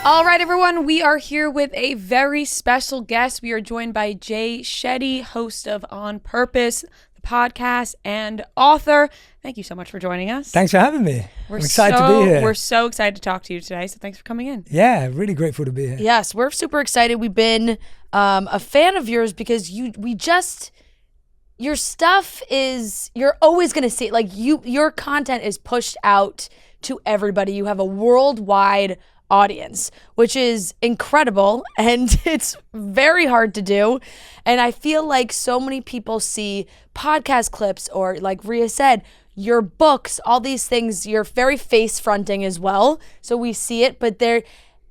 All right, everyone, we are here with a very special guest. We are joined by Shetty, host of On Purpose, the podcast, and author. Thank you so much for joining us. Thanks for having me. I'm excited to be here. We're so excited to talk to you today, so thanks for coming in. Yeah, really grateful to be here. Yes, we're super excited. We've been a fan of yours because your stuff is, you're always going to see, like your content is pushed out to everybody. You have a worldwide audience, which is incredible, and it's very hard to do. And I feel like so many people see podcast clips, or like Rhea said, your books, all these things. You're very face fronting as well, so we see it, but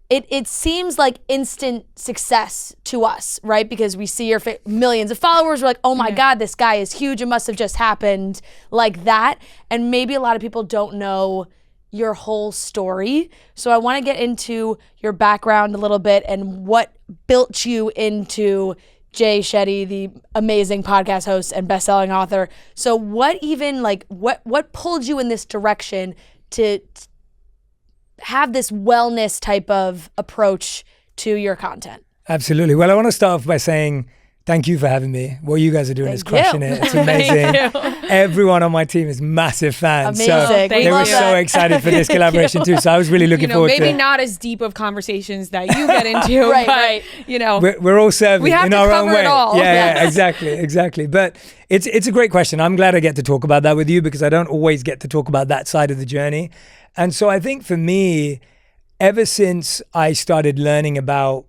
it seems like instant success to us, right? Because we see your millions of followers. We're like, oh my God, this guy is huge. It must have just happened like that. And maybe a lot of people don't know your whole story. So I want to get into your background a little bit and what built you into Shetty, the amazing podcast host and best-selling author. So what pulled you in this direction to have this wellness type of approach to your content? Absolutely. Well, I want to start off by saying thank you for having me. What you guys are doing is crushing it. It's amazing. Everyone on my team is massive fans. Amazing. So they were so excited for this collaboration too. So I was really looking forward to it. Maybe not as deep of conversations that you get into, right. We're all serving in our own way. It all. Yeah, exactly. But it's a great question. I'm glad I get to talk about that with you because I don't always get to talk about that side of the journey. And so I think for me, ever since I started learning about,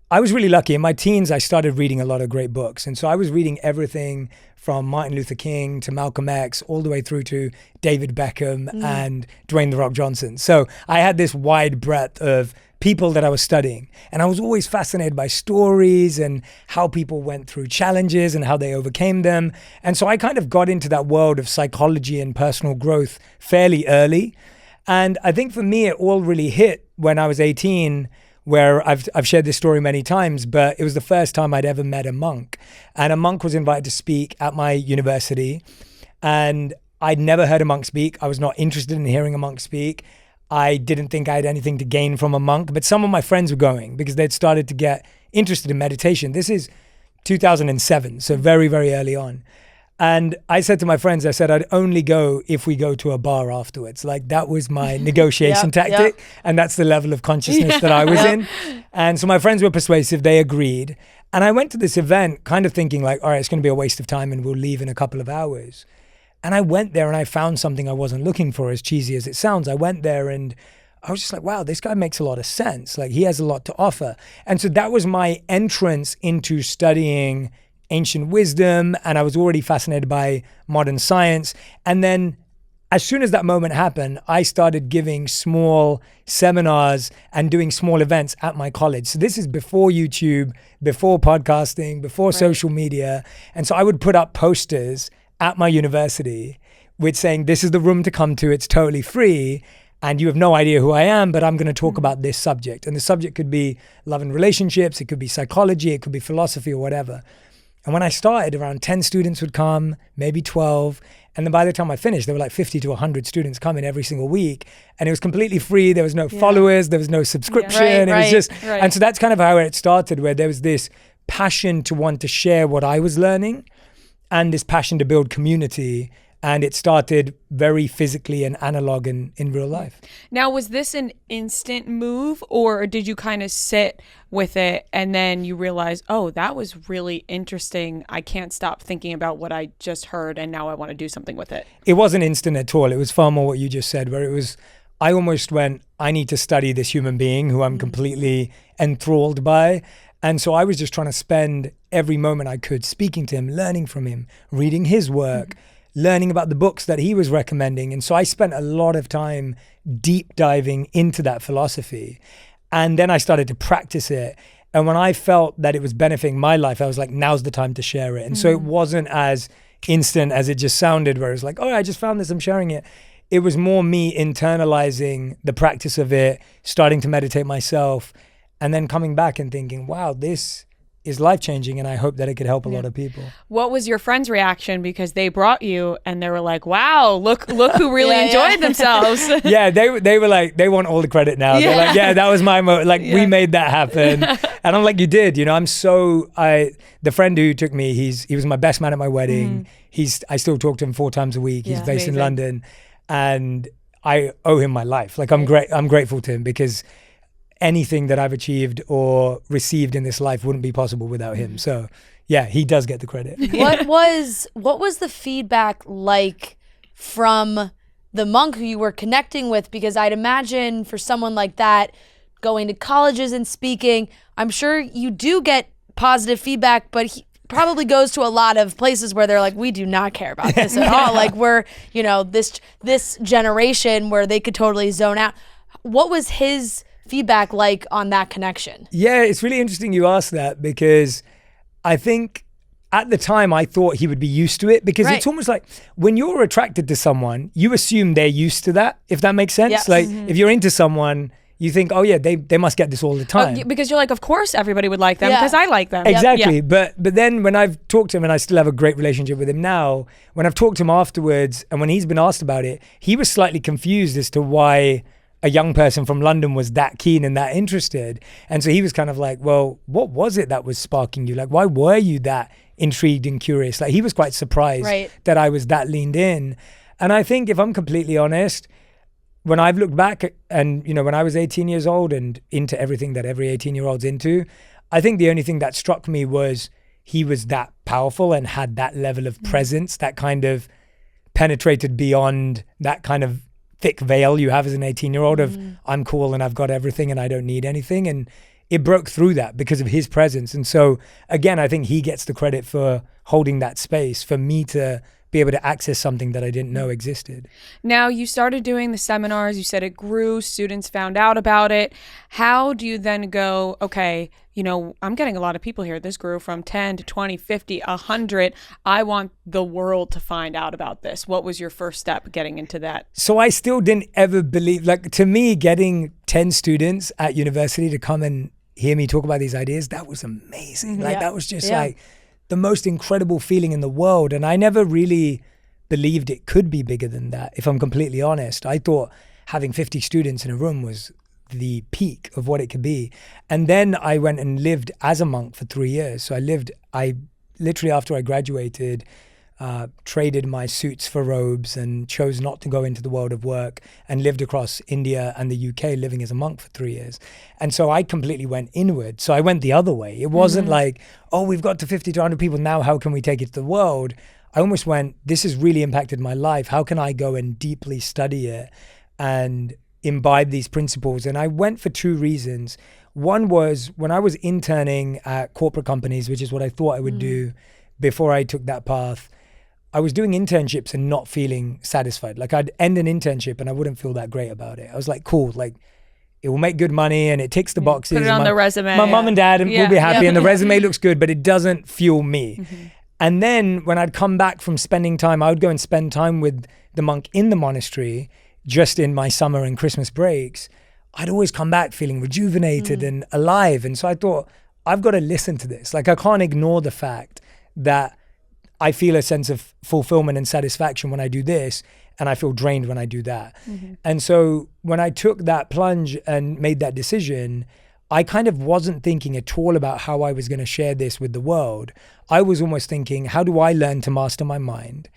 I was really lucky. In my teens, I started reading a lot of great books. And so I was reading everything from Martin Luther King to Malcolm X, all the way through to David Beckham and Dwayne "The Rock" Johnson. So I had this wide breadth of people that I was studying. And I was always fascinated by stories and how people went through challenges and how they overcame them. And so I kind of got into that world of psychology and personal growth fairly early. And I think for me, it all really hit when I was 18, where I've shared this story many times, but it was the first time I'd ever met a monk. And a monk was invited to speak at my university. And I'd never heard a monk speak. I was not interested in hearing a monk speak. I didn't think I had anything to gain from a monk, but some of my friends were going because they'd started to get interested in meditation. This is 2007, so very, very early on. And I said to my friends, I said, I'd only go if we go to a bar afterwards. Like that was my negotiation tactic. And that's the level of consciousness that I was in. And so my friends were persuasive. They agreed. And I went to this event kind of thinking like, all right, it's going to be a waste of time and we'll leave in a couple of hours. And I went there and I found something I wasn't looking for, as cheesy as it sounds. I went there and I was just like, wow, this guy makes a lot of sense. Like he has a lot to offer. And so that was my entrance into studying ancient wisdom, and I was already fascinated by modern science. And then as soon as that moment happened, I started giving small seminars and doing small events at my college. So this is before YouTube, before podcasting, before social media. And so I would put up posters at my university with saying, this is the room to come to, it's totally free. And you have no idea who I am, but I'm going to talk about this subject. And the subject could be love and relationships, it could be psychology, it could be philosophy or whatever. And when I started, around 10 students would come, maybe 12. And then by the time I finished, there were like 50 to 100 students coming every single week. And it was completely free. There was no followers. There was no subscription. And so that's kind of how it started, where there was this passion to want to share what I was learning and this passion to build community. And it started very physically and analog in real life. Now, was this an instant move, or did you kind of sit with it and then you realize, oh, that was really interesting. I can't stop thinking about what I just heard and now I want to do something with it? It wasn't instant at all. It was far more what you just said, where it was, I almost went, I need to study this human being who I'm completely enthralled by. And so I was just trying to spend every moment I could speaking to him, learning from him, reading his work, learning about the books that he was recommending. And so I spent a lot of time deep diving into that philosophy. And then I started to practice it. And when I felt that it was benefiting my life, I was like, now's the time to share it. And so it wasn't as instant as it just sounded, where it was like, oh, I just found this, I'm sharing it. It was more me internalizing the practice of it, starting to meditate myself, and then coming back and thinking, wow, this is life-changing, and I hope that it could help a lot of people. What was your friend's reaction? Because they brought you and they were like, wow, look who really enjoyed themselves. Yeah, they were like, they want all the credit now. They're like, yeah, that was my we made that happen. And I'm like, you did, the friend who took me, he was my best man at my wedding. I still talk to him 4 times a week. He's based in London, and I owe him my life. Like, I'm grateful to him, because anything that I've achieved or received in this life wouldn't be possible without him. So yeah, he does get the credit. What was the feedback like from the monk who you were connecting with? Because I'd imagine for someone like that, going to colleges and speaking, I'm sure you do get positive feedback, but he probably goes to a lot of places where they're like, we do not care about this at all. Like, we're, this generation where they could totally zone out. What was his feedback like on that connection? Yeah, it's really interesting you asked that, because I think at the time I thought he would be used to it, because it's almost like when you're attracted to someone, you assume they're used to that, if that makes sense. Yes. Like if you're into someone, you think, oh yeah, they must get this all the time. Because you're like, of course everybody would like them because I like them. Exactly. Yeah. But then when I've talked to him, and I still have a great relationship with him now, when I've talked to him afterwards and when he's been asked about it, he was slightly confused as to why a young person from London was that keen and that interested. And so he was kind of like, well, what was it that was sparking you? Like, why were you that intrigued and curious? Like, he was quite surprised that I was that leaned in. And I think, if I'm completely honest, when I've looked back and, when I was 18 years old and into everything that every 18-year-old's into, I think the only thing that struck me was he was that powerful and had that level of presence that kind of penetrated beyond that kind of thick veil you have as an 18-year-old of I'm cool and I've got everything and I don't need anything. And it broke through that because of his presence. And so again, I think he gets the credit for holding that space for me to be able to access something that I didn't know existed. Now, you started doing the seminars, you said it grew, students found out about it. How do you then go, okay, I'm getting a lot of people here. This grew from 10 to 20, 50, 100. I want the world to find out about this. What was your first step getting into that? So I still didn't ever believe, to me, getting 10 students at university to come and hear me talk about these ideas, that was amazing. That was just the most incredible feeling in the world. And I never really believed it could be bigger than that, if I'm completely honest. I thought having 50 students in a room was the peak of what it could be. And then I went and lived as a monk for 3 years. So I literally, after I graduated, traded my suits for robes and chose not to go into the world of work, and lived across India and the UK living as a monk for 3 years. And so I completely went inward. So I went the other way. It wasn't like, oh, we've got to 50 to 100 people now, how can we take it to the world? I almost went, this has really impacted my life. How can I go and deeply study it and imbibe these principles? And I went for 2 reasons. One was when I was interning at corporate companies, which is what I thought I would do before I took that path. I was doing internships and not feeling satisfied. Like, I'd end an internship and I wouldn't feel that great about it. I was like, cool, it will make good money and it ticks the boxes. Put it on the resume. My mom and dad will be happy and the resume looks good, but it doesn't fuel me. And then when I'd come back from spending time, I would go and spend time with the monk in the monastery just in my summer and Christmas breaks. I'd always come back feeling rejuvenated and alive. And so I thought, I've got to listen to this. I can't ignore the fact that I feel a sense of fulfillment and satisfaction when I do this, and I feel drained when I do that. And so when I took that plunge and made that decision, I kind of wasn't thinking at all about how I was going to share this with the world. I was almost thinking, how do I learn to master my mind?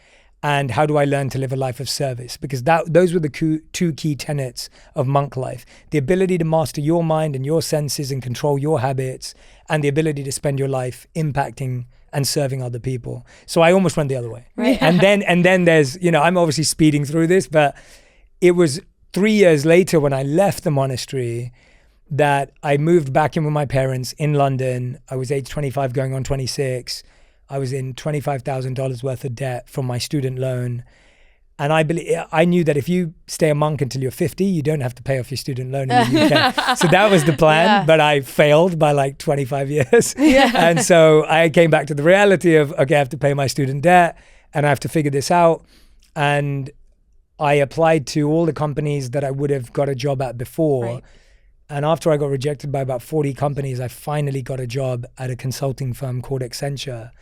And how do I learn to live a life of service? Because those were the 2 key tenets of monk life. The ability to master your mind and your senses and control your habits, and the ability to spend your life impacting and serving other people. So I almost went the other way. Right. And then there's, I'm obviously speeding through this, but it was 3 years later when I left the monastery that I moved back in with my parents in London. I was age 25 going on 26. I was in $25,000 worth of debt from my student loan. And I knew that if you stay a monk until you're 50, you don't have to pay off your student loan in the UK. So that was the plan, but I failed by 25 years. And so I came back to the reality of, okay, I have to pay my student debt and I have to figure this out. And I applied to all the companies that I would have got a job at before. And after I got rejected by about 40 companies, I finally got a job at a consulting firm called Accenture.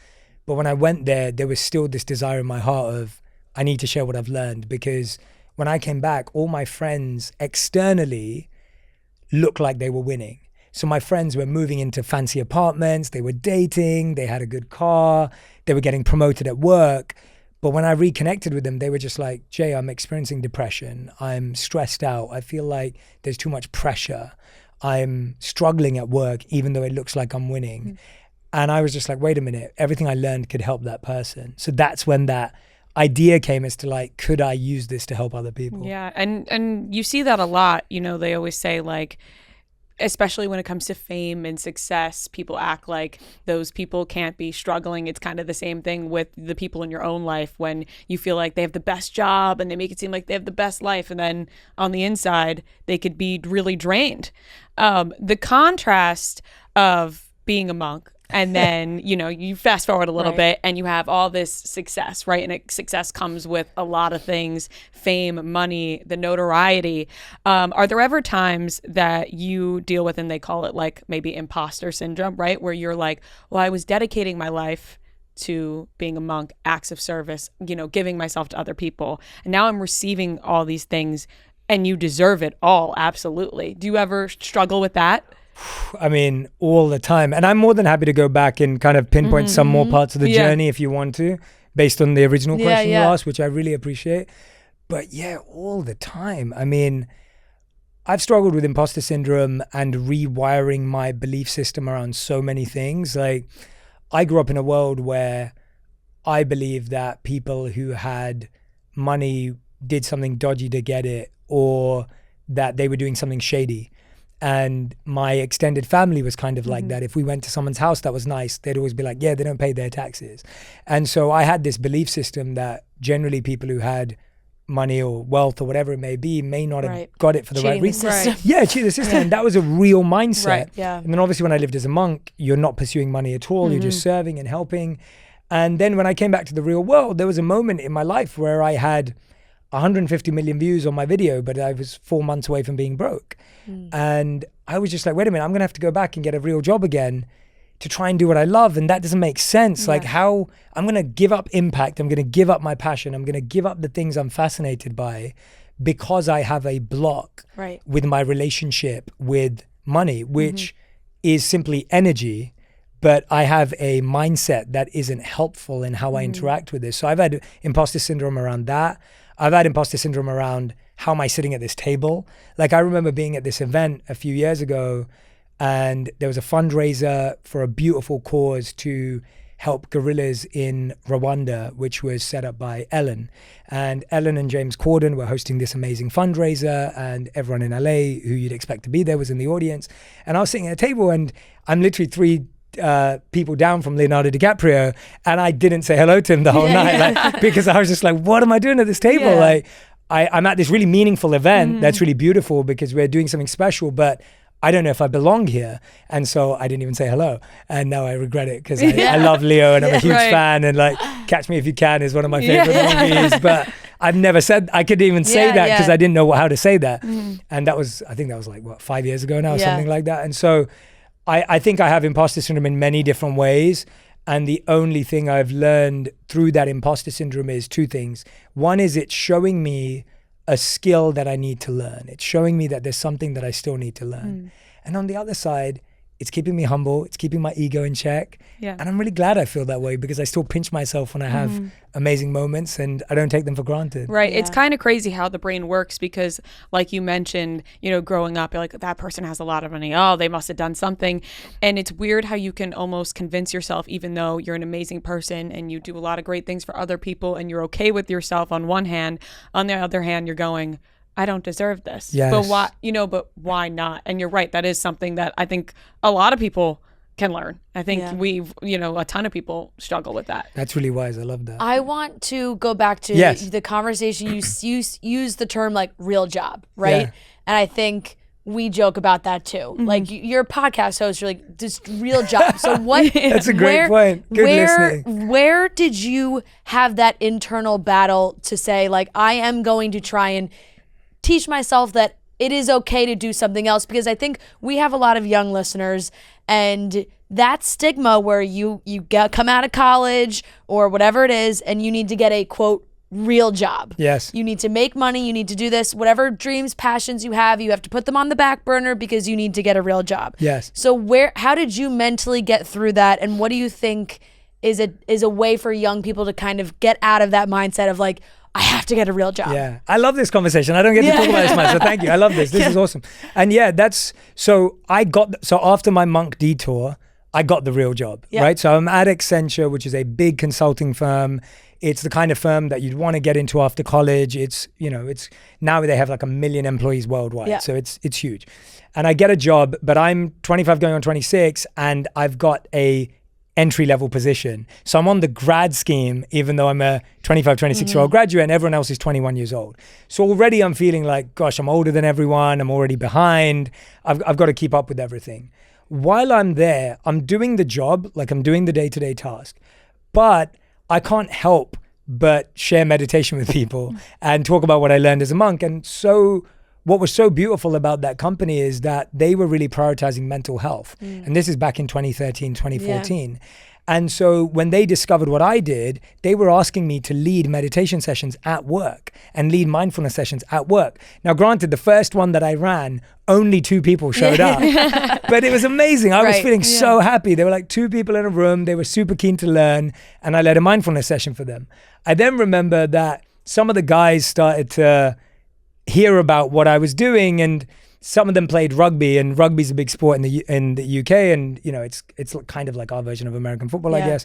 But when I went there was still this desire in my heart of, I need to share what I've learned, because when I came back, all my friends externally looked like they were winning. So my friends were moving into fancy apartments, they were dating, they had a good car, they were getting promoted at work. But when I reconnected with them, they were just like, Jay, I'm experiencing depression. I'm stressed out. I feel like there's too much pressure. I'm struggling at work, even though it looks like I'm winning. Mm. And I was just like, wait a minute, everything I learned could help that person. So that's when that idea came as to like, could I use this to help other people? Yeah, and you see that a lot. You know, they always say like, especially when it comes to fame and success, people act like those people can't be struggling. It's kind of the same thing with the people in your own life when you feel like they have the best job and they make it seem like they have the best life. And then on the inside, they could be really drained. The contrast of being a monk, and then, you know, you fast forward a little bit and you have all this success, right? And success comes with a lot of things, fame, money, the notoriety. Are there ever times that you deal with, and they call it like maybe imposter syndrome, right? Where you're like, well, I was dedicating my life to being a monk, acts of service, you know, giving myself to other people. And now I'm receiving all these things and you deserve it all. Absolutely. Do you ever struggle with that? I mean, all the time. And I'm more than happy to go back and kind of pinpoint some more parts of the journey if you want to, based on the original question you asked, which I really appreciate. But yeah, all the time. I mean, I've struggled with imposter syndrome and rewiring my belief system around so many things. Like, I grew up in a world where I believed that people who had money did something dodgy to get it, or that they were doing something shady. And my extended family was kind of like that. If we went to someone's house that was nice, they'd always be like, yeah, they don't pay their taxes. And so I had this belief system that generally people who had money or wealth or whatever it may be may not have got it for the right reason. Yeah, cheat the system. And that was a real mindset. And then obviously when I lived as a monk, you're not pursuing money at all. You're just serving and helping. And then when I came back to the real world, there was a moment in my life where I had 150 million views on my video, but I was 4 months away from being broke. And I was just like, wait a minute, I'm going to have to go back and get a real job again to try and do what I love. And that doesn't make sense. Like, how I'm going to give up impact. I'm going to give up my passion. I'm going to give up the things I'm fascinated by because I have a block with my relationship with money, which is simply energy. But I have a mindset that isn't helpful in how I interact with this. So I've had imposter syndrome around that. I've had imposter syndrome around how am I sitting at this table? Like, I remember being at this event a few years ago, and there was a fundraiser for a beautiful cause to help gorillas in Rwanda, which was set up by Ellen. And Ellen and James Corden were hosting this amazing fundraiser, and everyone in LA who you'd expect to be there was in the audience. And I was sitting at a table, and I'm literally three people down from Leonardo DiCaprio, and I didn't say hello to him the whole night, like, because I was just like, what am I doing at this table? Like, I'm at this really meaningful event that's really beautiful because we're doing something special, but I don't know if I belong here. And so I didn't even say hello. And now I regret it because I love Leo and I'm a huge fan, and like Catch Me If You Can is one of my favorite movies, but I've never said, I couldn't even say that because I didn't know how to say that. And that was, I think that was like, what, 5 years ago now, something like that. And so I think I have imposter syndrome in many different ways. And the only thing I've learned through that imposter syndrome is two things. One is it's showing me a skill that I need to learn. It's showing me that there's something that I still need to learn. And on the other side, it's keeping me humble. It's keeping my ego in check. And I'm really glad I feel that way because I still pinch myself when I have amazing moments and I don't take them for granted. Right. It's kind of crazy how the brain works because, like you mentioned, you know, growing up, you're like, that person has a lot of money. Oh, they must have done something. And it's weird how you can almost convince yourself, even though you're an amazing person and you do a lot of great things for other people and you're okay with yourself on one hand. On the other hand, you're going, I don't deserve this. But why, but why not? And you're right. That is something that I think a lot of people can learn. I think a ton of people struggle with that. That's really wise. I love that. I want to go back to the conversation. You use the term like real job, right? Yeah. And I think we joke about that too. Like you're a podcast host, you're like, this real job. So what? That's a great point. Good listening. Where did you have that internal battle to say like, I am going to try and teach myself that it is okay to do something else, because I think we have a lot of young listeners, and that stigma where you come out of college or whatever it is and you need to get a quote real job. Yes. You need to make money, you need to do this, whatever dreams, passions you have to put them on the back burner because you need to get a real job. Yes. So how did you mentally get through that, and what do you think is a way for young people to kind of get out of that mindset of like, I have to get a real job? Yeah, I love this conversation. I don't get to talk about this much, so thank you. I love this. This is awesome. And yeah, so after my Monk detour, I got the real job, right? So I'm at Accenture, which is a big consulting firm. It's the kind of firm that you'd want to get into after college. It's now they have like 1 million employees worldwide. So it's huge. And I get a job, but I'm 25 going on 26, and I've got a entry-level position. So I'm on the grad scheme, even though I'm a 25, 26-year-old graduate and everyone else is 21 years old. So already I'm feeling like, gosh, I'm older than everyone. I'm already behind. I've got to keep up with everything. While I'm there, I'm doing the job, like I'm doing the day-to-day task, but I can't help but share meditation with people and talk about what I learned as a monk. And so what was so beautiful about that company is that they were really prioritizing mental health. And this is back in 2013, 2014. Yeah. And so when they discovered what I did, they were asking me to lead meditation sessions at work and lead mindfulness sessions at work. Now, granted, the first one that I ran, only 2 people showed up, but it was amazing. I was feeling so happy. There were like 2 people in a room. They were super keen to learn, and I led a mindfulness session for them. I then remember that some of the guys started to hear about what I was doing, and some of them played rugby, and rugby's a big sport in the UK, and it's kind of like our version of American football, I guess.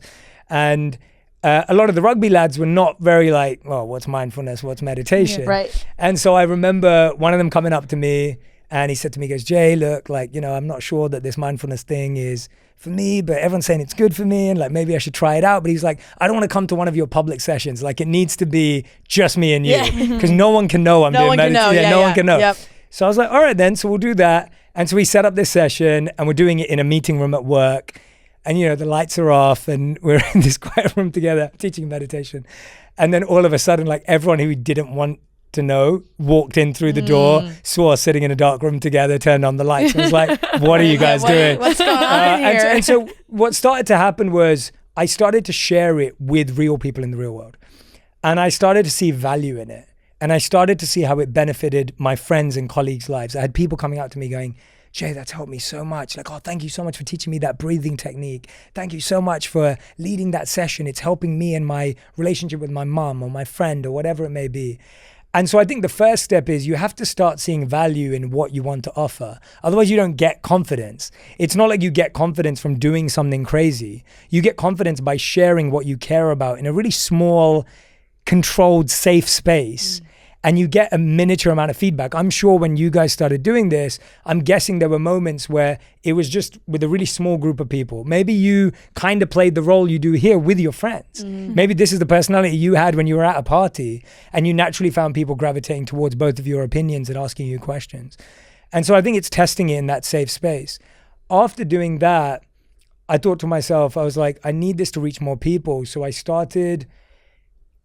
And a lot of the rugby lads were not very like, well, what's mindfulness, what's meditation? Right. And so I remember one of them coming up to me, and he said to me, he goes, Jay, look, like, I'm not sure that this mindfulness thing is for me, but everyone's saying it's good for me, and like maybe I should try it out. But he's like, I don't want to come to one of your public sessions. Like, it needs to be just me and you, because no one can know I'm doing meditation. No one can know. Yep. So I was like, all right then, so we'll do that. And so we set up this session, and we're doing it in a meeting room at work. And the lights are off, and we're in this quiet room together teaching meditation. And then all of a sudden, like, everyone who didn't want to know walked in through the door, saw us sitting in a dark room together, turned on the lights. I was like, what are you guys doing? What's going on here? And so what started to happen was I started to share it with real people in the real world. And I started to see value in it. And I started to see how it benefited my friends and colleagues' lives. I had people coming out to me going, Jay, that's helped me so much. Like, oh, thank you so much for teaching me that breathing technique. Thank you so much for leading that session. It's helping me in my relationship with my mom or my friend or whatever it may be. And so I think the first step is you have to start seeing value in what you want to offer. Otherwise, you don't get confidence. It's not like you get confidence from doing something crazy. You get confidence by sharing what you care about in a really small, controlled, safe space. And you get a miniature amount of feedback. I'm sure when you guys started doing this, I'm guessing there were moments where it was just with a really small group of people. Maybe you kind of played the role you do here with your friends. Maybe this is the personality you had when you were at a party, and you naturally found people gravitating towards both of your opinions and asking you questions. And so I think it's testing it in that safe space. After doing that, I thought to myself, I was like, I need this to reach more people. So I started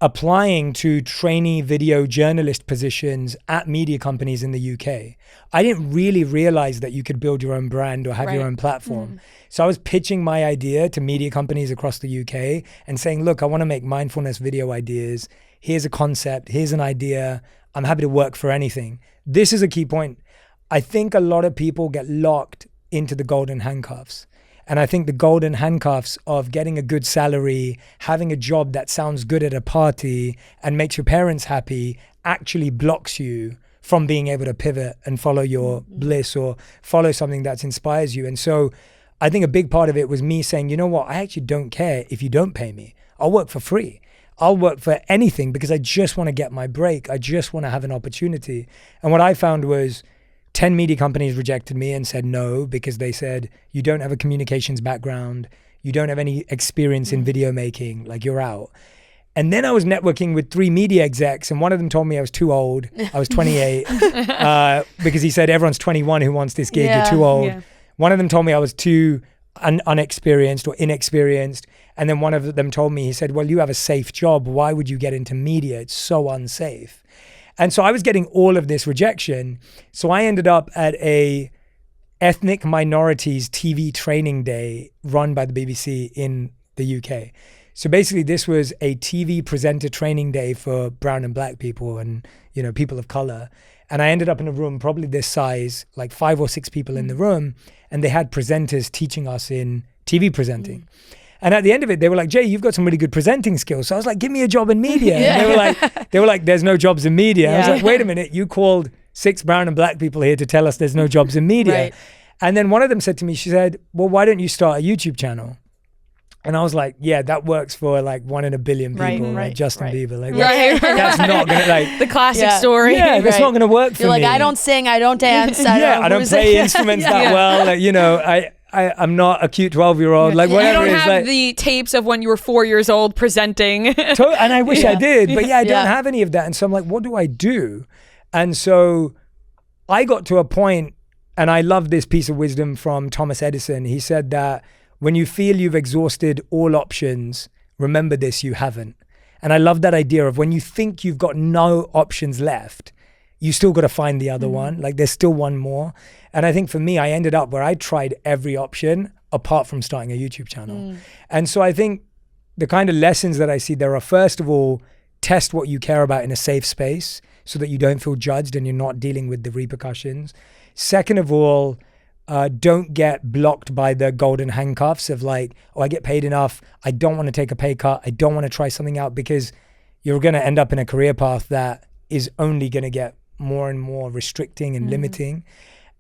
applying to trainee video journalist positions at media companies in the UK. I didn't really realize that you could build your own brand or have your own platform. So I was pitching my idea to media companies across the UK and saying, look, I want to make mindfulness video ideas. Here's a concept. Here's an idea. I'm happy to work for anything. This is a key point. I think a lot of people get locked into the golden handcuffs. And I think the golden handcuffs of getting a good salary, having a job that sounds good at a party and makes your parents happy actually blocks you from being able to pivot and follow your bliss or follow something that inspires you. And so I think a big part of it was me saying, you know what, I actually don't care if you don't pay me. I'll work for free. I'll work for anything because I just want to get my break. I just want to have an opportunity. And what I found was 10 media companies rejected me and said no, because they said, you don't have a communications background. You don't have any experience in video making, like you're out. And then I was networking with 3 media execs, and one of them told me I was too old. I was 28 because he said, everyone's 21 who wants this gig, you're too old. Yeah. One of them told me I was too unexperienced or inexperienced. And then one of them told me, he said, well, you have a safe job. Why would you get into media? It's so unsafe. And so I was getting all of this rejection. So I ended up at a ethnic minorities TV training day run by the BBC in the UK. So basically this was a TV presenter training day for brown and black people and, you know, people of color. And I ended up in a room probably this size, like 5 or 6 people in the room, and they had presenters teaching us in TV presenting. And at the end of it, they were like, Jay, you've got some really good presenting skills. So I was like, give me a job in media. And they were like, there's no jobs in media. I was like, wait a minute, you called 6 brown and black people here to tell us there's no jobs in media. Right. And then one of them said to me, she said, well, why don't you start a YouTube channel? And I was like, yeah, that works for like 1 in a billion people, like Justin Bieber. Like, that's not gonna like the classic story. Yeah, that's not gonna work for You're me. like, I don't sing, I don't dance. I don't play instruments that well. Like, you know, I'm not a cute 12-year-old. Like whatever You it don't is. have Like, the tapes of when you were 4 years old presenting. and I wish I did, but I don't have any of that. And so I'm like, what do I do? And so I got to a point, and I love this piece of wisdom from Thomas Edison. He said that when you feel you've exhausted all options, remember this, you haven't. And I love that idea of when you think you've got no options left, you still got to find the other one. Like there's still one more. And I think for me, I ended up where I tried every option apart from starting a YouTube channel. And so I think the kind of lessons that I see there are, first of all, test what you care about in a safe space so that you don't feel judged and you're not dealing with the repercussions. Second of all, don't get blocked by the golden handcuffs of like, oh, I get paid enough. I don't want to take a pay cut. I don't want to try something out, because you're going to end up in a career path that is only going to get more and more restricting and limiting.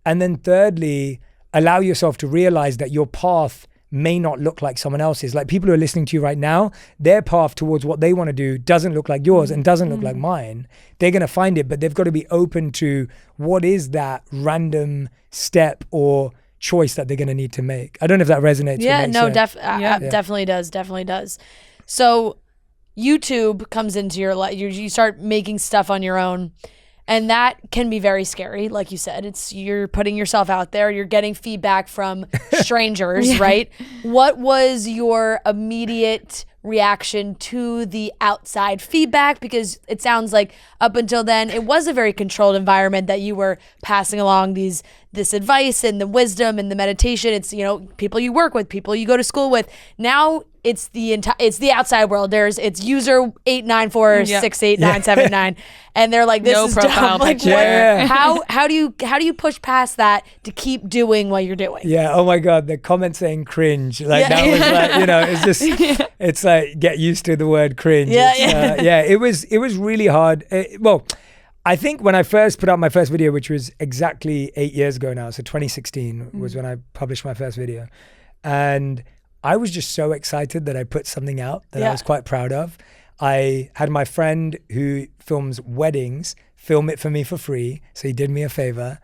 And then thirdly, allow yourself to realize that your path may not look like someone else's. Like people who are listening to you right now, their path towards what they want to do doesn't look like yours and doesn't look like mine. They're going to find it, but they've got to be open to what is that random step or choice that they're going to need to make. I don't know if that resonates. Yeah, no, definitely does. So YouTube comes into your life. You start making stuff on your own. And that can be very scary. Like you said, you're putting yourself out there. You're getting feedback from strangers, right? What was your immediate reaction to the outside feedback? Because it sounds like up until then, it was a very controlled environment that you were passing along this advice and the wisdom and the meditation. It's, you know, people you work with, people you go to school with. Now it's the outside world. It's user 894688979, and they're like, this no is profile dumb. Like, picture. how do you push past that to keep doing what you're doing? Yeah. Oh my God. The comment saying cringe, like that was like, you know, it's just, it's like, get used to the word cringe. It was really hard. I think when I first put out my first video, which was exactly 8 years ago now, so 2016 was when I published my first video. And I was just so excited that I put something out that I was quite proud of. I had my friend who films weddings film it for me for free. So he did me a favor.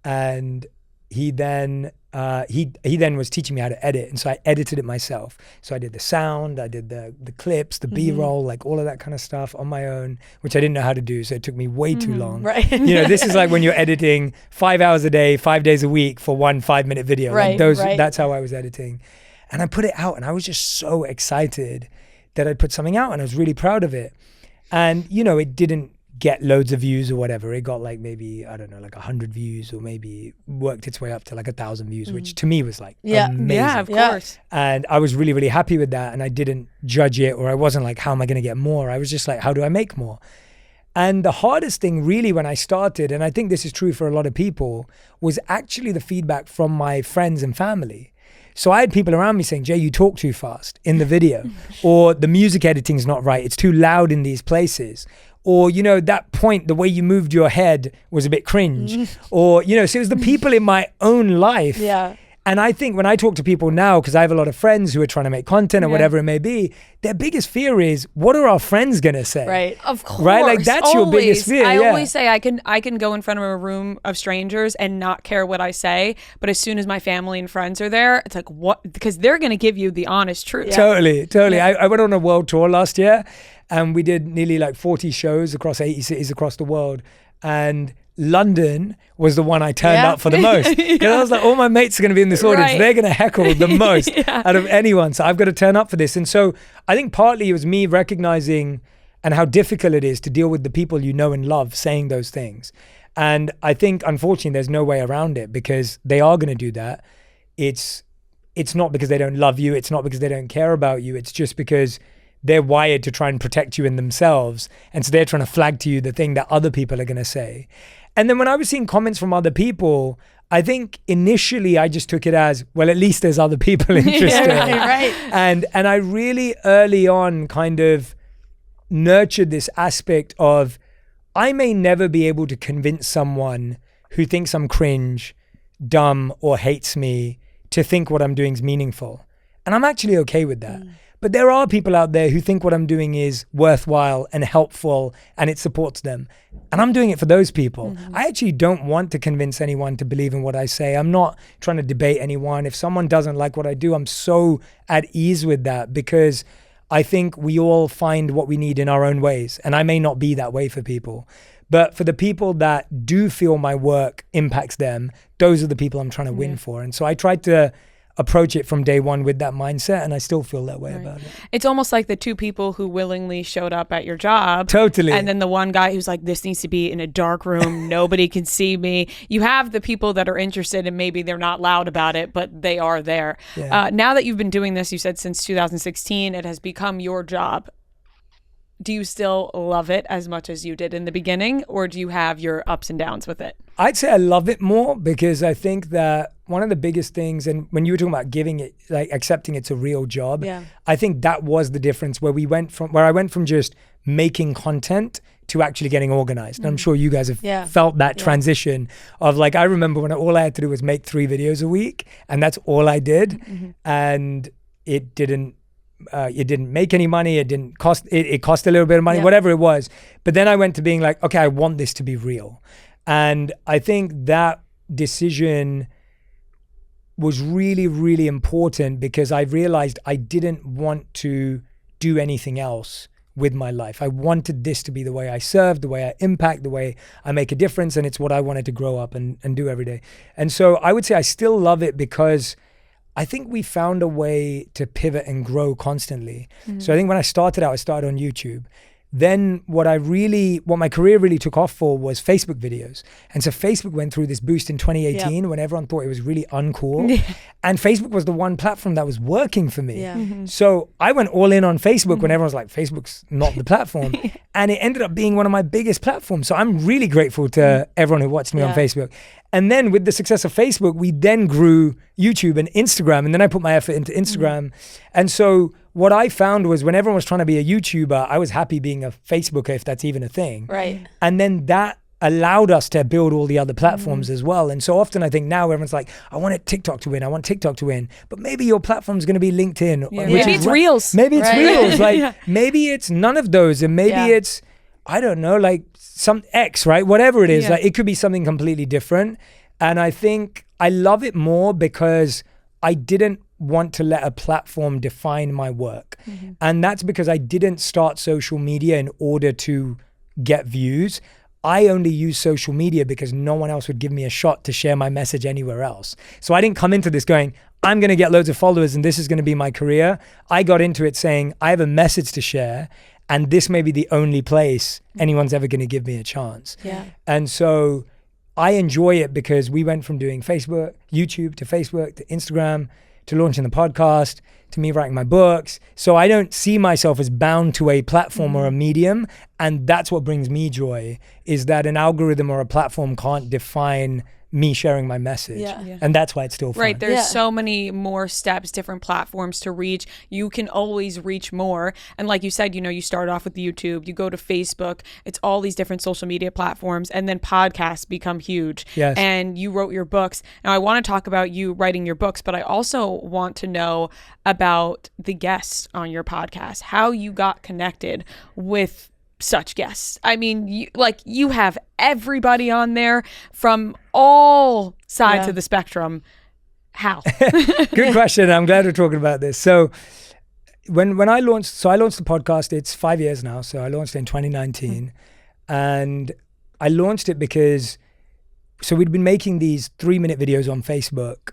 And he then was teaching me how to edit. And so I edited it myself. So I did the sound, I did the clips, the B-roll, like all of that kind of stuff on my own, which I didn't know how to do. So it took me way too long. Right. You know, this is like when you're editing 5 hours a day, 5 days a week for 1 5-minute video. Right, like that's how I was editing. And I put it out and I was just so excited that I put something out and I was really proud of it. And, you know, it didn't get loads of views or whatever. It got like maybe, I don't know, like 100 views, or maybe worked its way up to like 1,000 views, which to me was like amazing. Yeah, of course. And I was really, really happy with that. And I didn't judge it, or I wasn't like, how am I going to get more? I was just like, how do I make more? And the hardest thing really when I started, and I think this is true for a lot of people, was actually the feedback from my friends and family. So I had people around me saying, Jay, you talk too fast in the video, or the music editing's not right. It's too loud in these places. Or, you know, that point, the way you moved your head was a bit cringe. Or, you know, so it was the people in my own life. Yeah. And I think when I talk to people now, because I have a lot of friends who are trying to make content or whatever it may be, their biggest fear is, what are our friends going to say? Right. Of course. Right? Like that's your biggest fear. I always say I can go in front of a room of strangers and not care what I say. But as soon as my family and friends are there, it's like, what? Because they're going to give you the honest truth. Totally. Yeah. I went on a world tour last year and we did nearly like 40 shows across 80 cities across the world. And London was the one I turned up for the most, because I was like, all my mates are going to be in this audience. They're going to heckle the most out of anyone. So I've got to turn up for this. And so I think partly it was me recognizing and how difficult it is to deal with the people you know and love saying those things. And I think, unfortunately, there's no way around it, because they are going to do that. It's not because they don't love you. It's not because they don't care about you. It's just because they're wired to try and protect you in themselves. And so they're trying to flag to you the thing that other people are going to say. And then when I was seeing comments from other people, I think initially I just took it as, well, at least there's other people interested. Right. And I really early on kind of nurtured this aspect of, I may never be able to convince someone who thinks I'm cringe, dumb, or hates me to think what I'm doing is meaningful. And I'm actually okay with that. But there are people out there who think what I'm doing is worthwhile and helpful and it supports them. And I'm doing it for those people. I actually don't want to convince anyone to believe in what I say. I'm not trying to debate anyone. If someone doesn't like what I do, I'm so at ease with that, because I think we all find what we need in our own ways. And I may not be that way for people. But for the people that do feel my work impacts them, those are the people I'm trying to win for. And so I tried to approach it from day one with that mindset, and I still feel that way about it. It's almost like the two people who willingly showed up at your job. Totally. And then the one guy who's like, this needs to be in a dark room. Nobody can see me. You have the people that are interested, and maybe they're not loud about it, but they are there. Yeah. Now that you've been doing this, you said since 2016, it has become your job. Do you still love it as much as you did in the beginning, or do you have your ups and downs with it? I'd say I love it more, because I think that one of the biggest things, and when you were talking about giving it, like accepting it's a real job, I think that was the difference where I went from just making content to actually getting organized. And I'm sure you guys have felt that transition of, like, I remember when all I had to do was make 3 videos a week, and that's all I did. And it didn't make any money. It didn't cost, it cost a little bit of money, whatever it was. But then I went to being like, okay, I want this to be real. And I think that decision was really, really important, because I realized I didn't want to do anything else with my life. I wanted this to be the way I serve, the way I impact, the way I make a difference. And it's what I wanted to grow up and do every day. And so I would say I still love it, because I think we found a way to pivot and grow constantly. So I think when I started out, I started on YouTube. Then what my career really took off for was Facebook videos. And so Facebook went through this boost in 2018 when everyone thought it was really uncool. And Facebook was the one platform that was working for me. So I went all in on Facebook when everyone was like, Facebook's not the platform. And it ended up being one of my biggest platforms. So I'm really grateful to everyone who watched me on Facebook. And then with the success of Facebook, we then grew YouTube and Instagram. And then I put my effort into Instagram. And so what I found was, when everyone was trying to be a YouTuber, I was happy being a Facebooker, if that's even a thing. Right. And then that allowed us to build all the other platforms as well. And so often I think now everyone's like, I want TikTok to win. I want TikTok to win. But maybe your platform's going to be LinkedIn. Maybe it's Reels. Maybe it's Reels. Like maybe it's none of those. And maybe it's, I don't know, like some X, right? Whatever it is, like it could be something completely different. And I think I love it more because I didn't want to let a platform define my work. And that's because I didn't start social media in order to get views. I only use social media because no one else would give me a shot to share my message anywhere else. So I didn't come into this going, I'm going to get loads of followers and this is going to be my career. I got into it saying, I have a message to share, and this may be the only place anyone's ever going to give me a chance. And so I enjoy it because we went from doing YouTube to Facebook to Instagram to launching the podcast, to me writing my books. So I don't see myself as bound to a platform or a medium. And that's what brings me joy, is that an algorithm or a platform can't define me sharing my message. And that's why it's still fun. Right. There's so many more steps, different platforms to reach. You can always reach more. And like you said, you start off with YouTube, you go to Facebook, it's all these different social media platforms, and then podcasts become huge. And you wrote your books. Now I want to talk about you writing your books, but I also want to know about the guests on your podcast, how you got connected with such guests. I mean, you have everybody on there from all sides of the spectrum. How? Good question. I'm glad we're talking about this. So when I launched the podcast, it's 5 years now. So I launched it in 2019 and I launched it because, so we'd been making these 3-minute videos on Facebook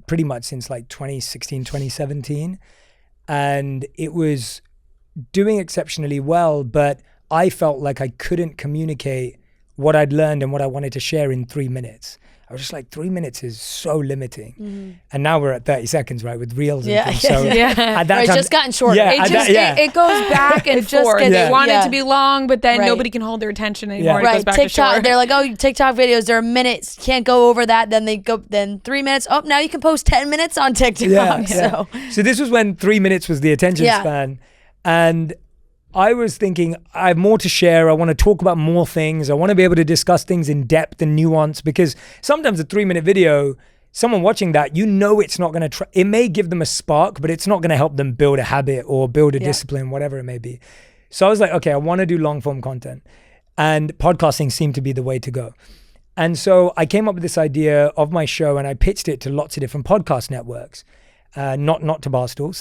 pretty much since like 2016, 2017. And it was doing exceptionally well, but I felt like I couldn't communicate what I'd learned and what I wanted to share in 3 minutes. I was just like, 3 minutes is so limiting. And now we're at 30 seconds, right, with reels and things. So at that Right, it's time, just gotten shorter. Yeah, It goes back and It just forth. they want it Yeah. to be long, but then Right. nobody can hold their attention anymore. It Yeah. goes Right, back to TikTok. short. They're like, oh, TikTok videos. They're minutes. Can't go over that. Then they go. Then 3 minutes. Oh, now you can post 10 minutes on TikTok. So this was when 3 minutes was the attention span, and I was thinking, I have more to share. I want to talk about more things. I want to be able to discuss things in depth and nuance, because sometimes a 3-minute video, someone watching that, it's not going to, it may give them a spark, but it's not going to help them build a habit or build a discipline, whatever it may be. So I was like, okay, I want to do long form content, and podcasting seemed to be the way to go. And so I came up with this idea of my show, and I pitched it to lots of different podcast networks. Not to Barstool,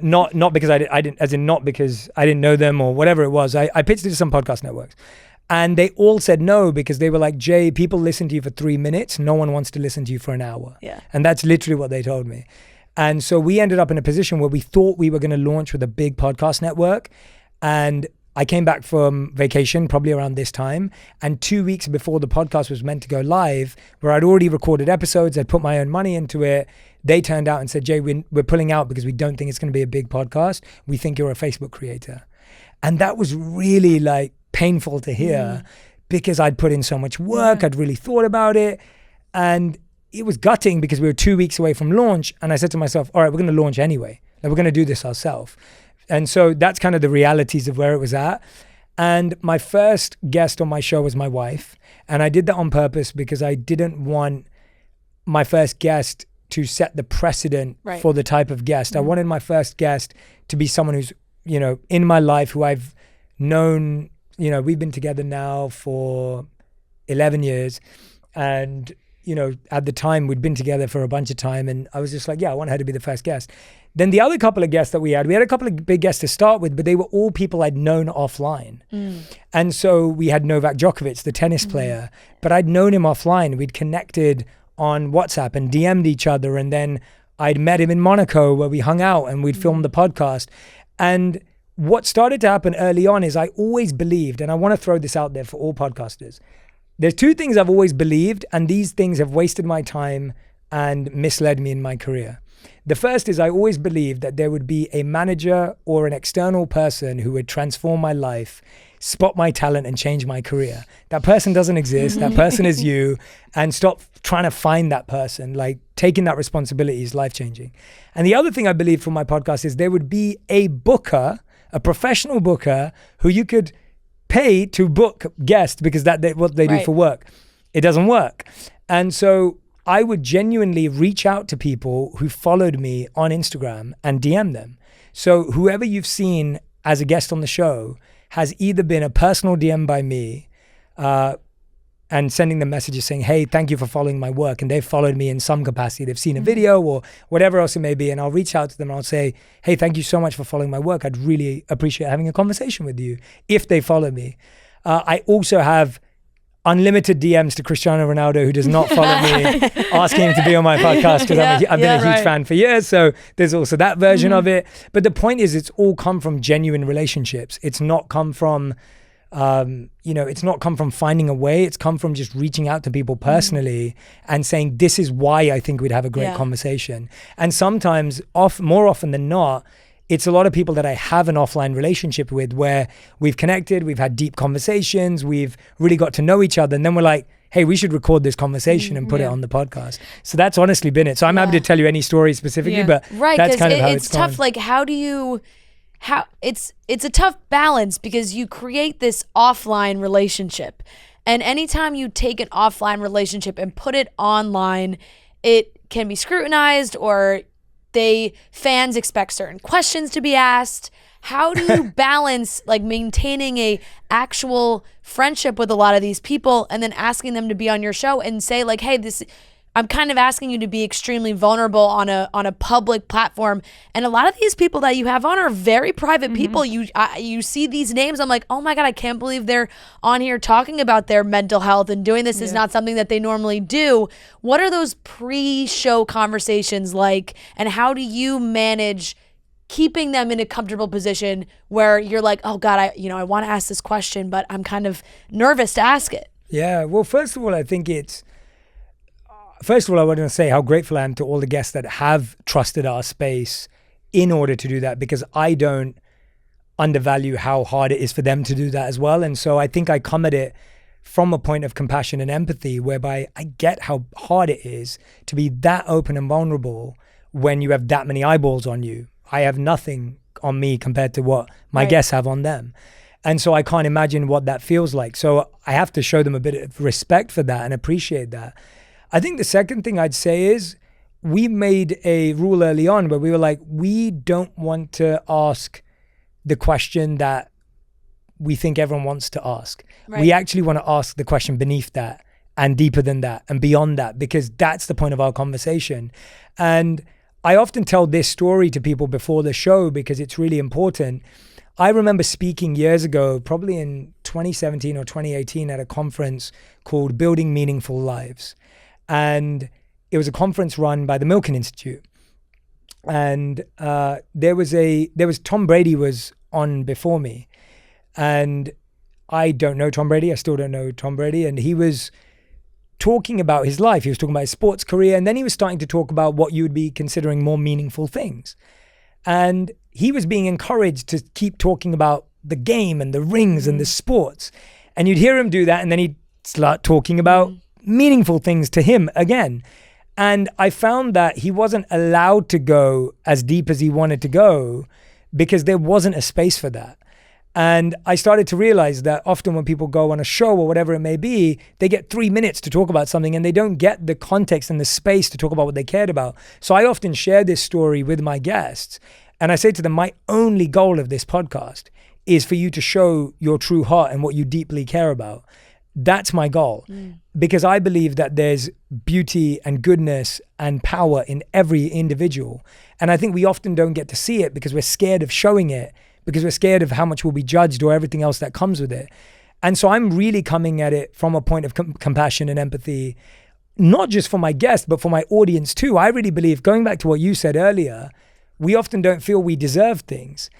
not because I didn't, as in not because I didn't know them or whatever it was. I pitched it to some podcast networks, and they all said no, because they were like, Jay, people listen to you for 3 minutes. No one wants to listen to you for an hour. Yeah. And that's literally what they told me. And so we ended up in a position where we thought we were going to launch with a big podcast network, and I came back from vacation probably around this time, and 2 weeks before the podcast was meant to go live, where I'd already recorded episodes, I'd put my own money into it, they turned out and said, Jay, we're pulling out because we don't think it's going to be a big podcast. We think you're a Facebook creator. And that was really like painful to hear, because I'd put in so much work, I'd really thought about it, and it was gutting because we were 2 weeks away from launch. And I said to myself, all right, we're going to launch anyway. Like, we're going to do this ourselves. And so that's kind of the realities of where it was at. And my first guest on my show was my wife. And I did that on purpose because I didn't want my first guest to set the precedent for the type of guest. I wanted my first guest to be someone who's, in my life, who I've known, we've been together now for 11 years. And, at the time we'd been together for a bunch of time. And I was just like, I want her to be the first guest. Then the other couple of guests that we had a couple of big guests to start with, but they were all people I'd known offline. And so we had Novak Djokovic, the tennis player, but I'd known him offline. We'd connected on WhatsApp and DM'd each other. And then I'd met him in Monaco, where we hung out and we'd filmed the podcast. And what started to happen early on is I always believed, and I want to throw this out there for all podcasters, there's 2 things I've always believed, and these things have wasted my time and misled me in my career. The first is I always believed that there would be a manager or an external person who would transform my life, spot my talent, and change my career. That person doesn't exist. That person is you. And stop trying to find that person. Like, taking that responsibility is life-changing. And the other thing I believe for my podcast is there would be a booker, a professional booker, who you could pay to book guests, because what they do for work. It doesn't work. And so I would genuinely reach out to people who followed me on Instagram and DM them. So whoever you've seen as a guest on the show has either been a personal DM by me, and sending them messages saying, hey, thank you for following my work. And they've followed me in some capacity. They've seen a video or whatever else it may be. And I'll reach out to them and I'll say, hey, thank you so much for following my work. I'd really appreciate having a conversation with you if they follow me. I also have unlimited DMs to Cristiano Ronaldo, who does not follow me, asking him to be on my podcast, because I've been a huge fan for years. So there's also that version of it. But the point is, it's all come from genuine relationships. It's not come from it's not come from finding a way. It's come from just reaching out to people personally and saying, this is why I think we'd have a great conversation. And sometimes, more often than not, it's a lot of people that I have an offline relationship with, where we've connected, we've had deep conversations, we've really got to know each other. And then we're like, hey, we should record this conversation and put it on the podcast. So that's honestly been it. So I'm happy to tell you any story specifically, but that's kind of how it's tough. gone. Like, it's a tough balance, because you create this offline relationship, and anytime you take an offline relationship and put it online, it can be scrutinized, or fans expect certain questions to be asked. How do you balance like maintaining a actual friendship with a lot of these people and then asking them to be on your show and say like, hey, I'm kind of asking you to be extremely vulnerable on a public platform, and a lot of these people that you have on are very private people. You see these names, I'm like, oh my God, I can't believe they're on here talking about their mental health and doing this is not something that they normally do. What are those pre-show conversations like, and how do you manage keeping them in a comfortable position where you're like, oh God, I want to ask this question, but I'm kind of nervous to ask it? Yeah, well, first of all, I want to say how grateful I am to all the guests that have trusted our space in order to do that, because I don't undervalue how hard it is for them to do that as well. And so I think I come at it from a point of compassion and empathy, whereby I get how hard it is to be that open and vulnerable when you have that many eyeballs on you. I have nothing on me compared to what my guests have on them. And so I can't imagine what that feels like. So I have to show them a bit of respect for that and appreciate that. I think the second thing I'd say is we made a rule early on where we were like, we don't want to ask the question that we think everyone wants to ask. Right. We actually want to ask the question beneath that and deeper than that and beyond that, because that's the point of our conversation. And I often tell this story to people before the show because it's really important. I remember speaking years ago, probably in 2017 or 2018, at a conference called Building Meaningful Lives. And it was a conference run by the Milken Institute. And there was Tom Brady was on before me. And I don't know Tom Brady. I still don't know Tom Brady. And he was talking about his life. He was talking about his sports career. And then he was starting to talk about what you would be considering more meaningful things. And he was being encouraged to keep talking about the game and the rings and the sports. And you'd hear him do that, and then he'd start talking about meaningful things to him again. And I found that he wasn't allowed to go as deep as he wanted to go because there wasn't a space for that. And I started to realize that often when people go on a show or whatever it may be, they get 3 minutes to talk about something and they don't get the context and the space to talk about what they cared about. So I often share this story with my guests. And I say to them, my only goal of this podcast is for you to show your true heart and what you deeply care about. That's my goal. Because I believe that there's beauty and goodness and power in every individual. And I think we often don't get to see it because we're scared of showing it, because we're scared of how much we'll be judged or everything else that comes with it. And so I'm really coming at it from a point of compassion and empathy, not just for my guests, but for my audience too. I really believe, going back to what you said earlier, we often don't feel we deserve things.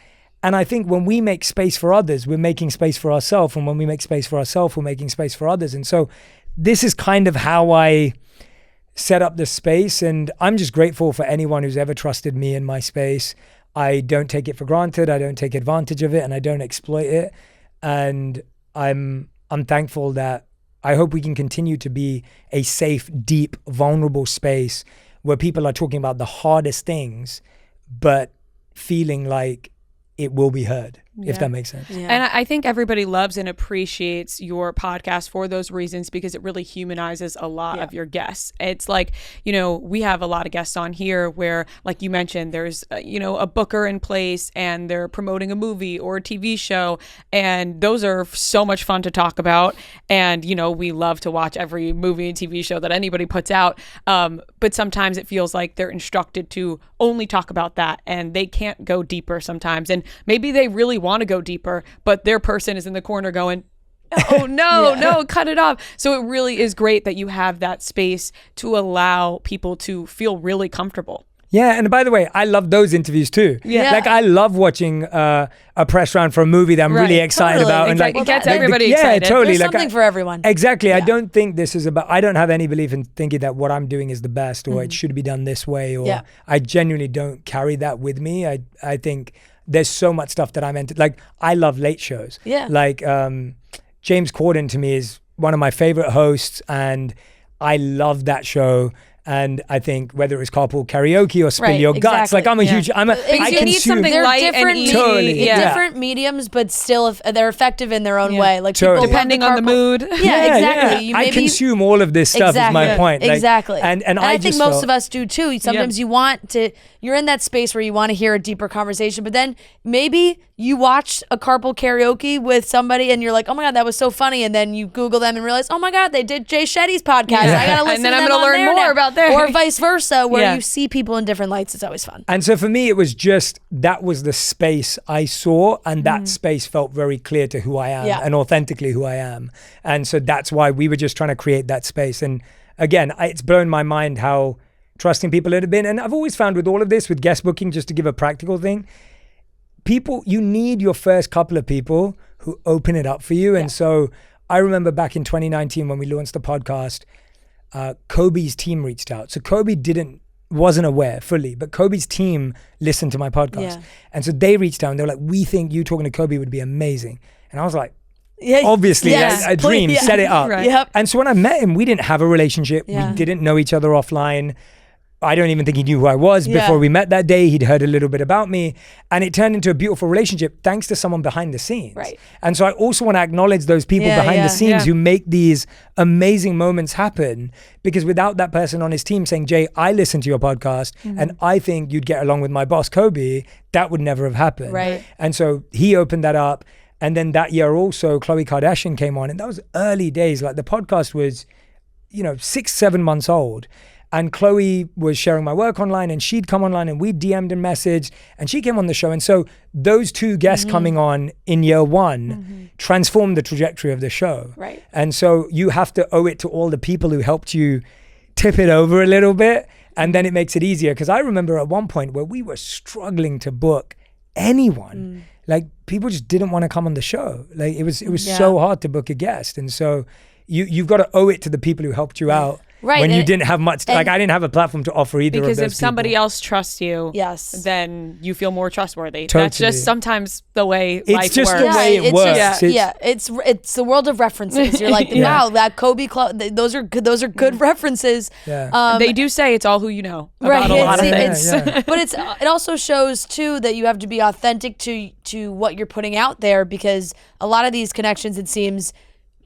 And I think when we make space for others, we're making space for ourselves. And when we make space for ourselves, we're making space for others. And so this is kind of how I set up the space. And I'm just grateful for anyone who's ever trusted me in my space. I don't take it for granted. I don't take advantage of it, and I don't exploit it. And I'm thankful that I hope we can continue to be a safe, deep, vulnerable space where people are talking about the hardest things, but feeling like it will be heard, if that makes sense. Yeah. And I think everybody loves and appreciates your podcast for those reasons, because it really humanizes a lot of your guests. It's like, we have a lot of guests on here where, like you mentioned, there's, a booker in place and they're promoting a movie or a TV show. And those are so much fun to talk about. And, we love to watch every movie and TV show that anybody puts out. But sometimes it feels like they're instructed to only talk about that and they can't go deeper sometimes. And maybe they really want to go deeper, but their person is in the corner going, oh no, no, cut it off. So it really is great that you have that space to allow people to feel really comfortable. Yeah, and by the way, I love those interviews too. Yeah. Like I love watching a press round for a movie that I'm really excited about. Exactly. And it gets everybody excited. Yeah, totally. There's something for everyone. Exactly. Yeah. I don't think this is about, I don't have any belief in thinking that what I'm doing is the best or it should be done this way, or I genuinely don't carry that with me. I think there's so much stuff that I'm into. Like, I love late shows. Yeah. Like James Corden to me is one of my favorite hosts, and I love that show. And I think whether it was Carpool Karaoke or Spill Your Guts, like I need something light and easy. Totally. Different mediums, but still they're effective in their own way. Like people depending on the mood. Yeah, exactly. I consume all of this stuff is my point. Like, exactly. And I think most of us do too. Sometimes you're in that space where you want to hear a deeper conversation, but then maybe you watch a Carpool Karaoke with somebody and you're like, oh my God, that was so funny. And then you Google them and realize, oh my God, they did Jay Shetty's podcast. I got to listen to them. And then I'm going to learn more about that. Or vice versa, where you see people in different lights. It's always fun. And so for me, it was just, that was the space I saw, and that space felt very clear to who I am and authentically who I am. And so that's why we were just trying to create that space. And again, it's blown my mind how trusting people a little bit. And I've always found with all of this, with guest booking, just to give a practical thing, people, you need your first couple of people who open it up for you. And so I remember back in 2019 when we launched the podcast, Kobe's team reached out. So Kobe wasn't aware fully, but Kobe's team listened to my podcast. Yeah. And so they reached out and they were like, we think you talking to Kobe would be amazing. And I was like, obviously, a dream, set it up. Right. Yep. And so when I met him, we didn't have a relationship. Yeah. We didn't know each other offline. I don't even think he knew who I was before we met that day. He'd heard a little bit about me, and it turned into a beautiful relationship thanks to someone behind the scenes. Right. And so I also want to acknowledge those people behind the scenes who make these amazing moments happen, because without that person on his team saying, Jay, I listened to your podcast and I think you'd get along with my boss, Kobe, that would never have happened. Right. And so he opened that up. And then that year also, Khloe Kardashian came on, and that was early days. Like the podcast was, 6-7 months old. And Khloe was sharing my work online, and she'd come online and we DM'd and messaged, and she came on the show. And so those two guests coming on in year one transformed the trajectory of the show. Right. And so you have to owe it to all the people who helped you tip it over a little bit. And then it makes it easier. Because I remember at one point where we were struggling to book anyone. Like people just didn't want to come on the show. Like it was so hard to book a guest. And so you've got to owe it to the people who helped you out. Right. When you didn't have much, like I didn't have a platform to offer either of those Because if somebody people. else trusts you, then you feel more trustworthy. Totally. That's just sometimes the way life It's just works. the way it works. It's the world of references. You're like, wow, that Kobe, those are good references. Yeah. They do say it's all who you know about a lot of things. But it also shows too that you have to be authentic to what you're putting out there, because a lot of these connections, it seems,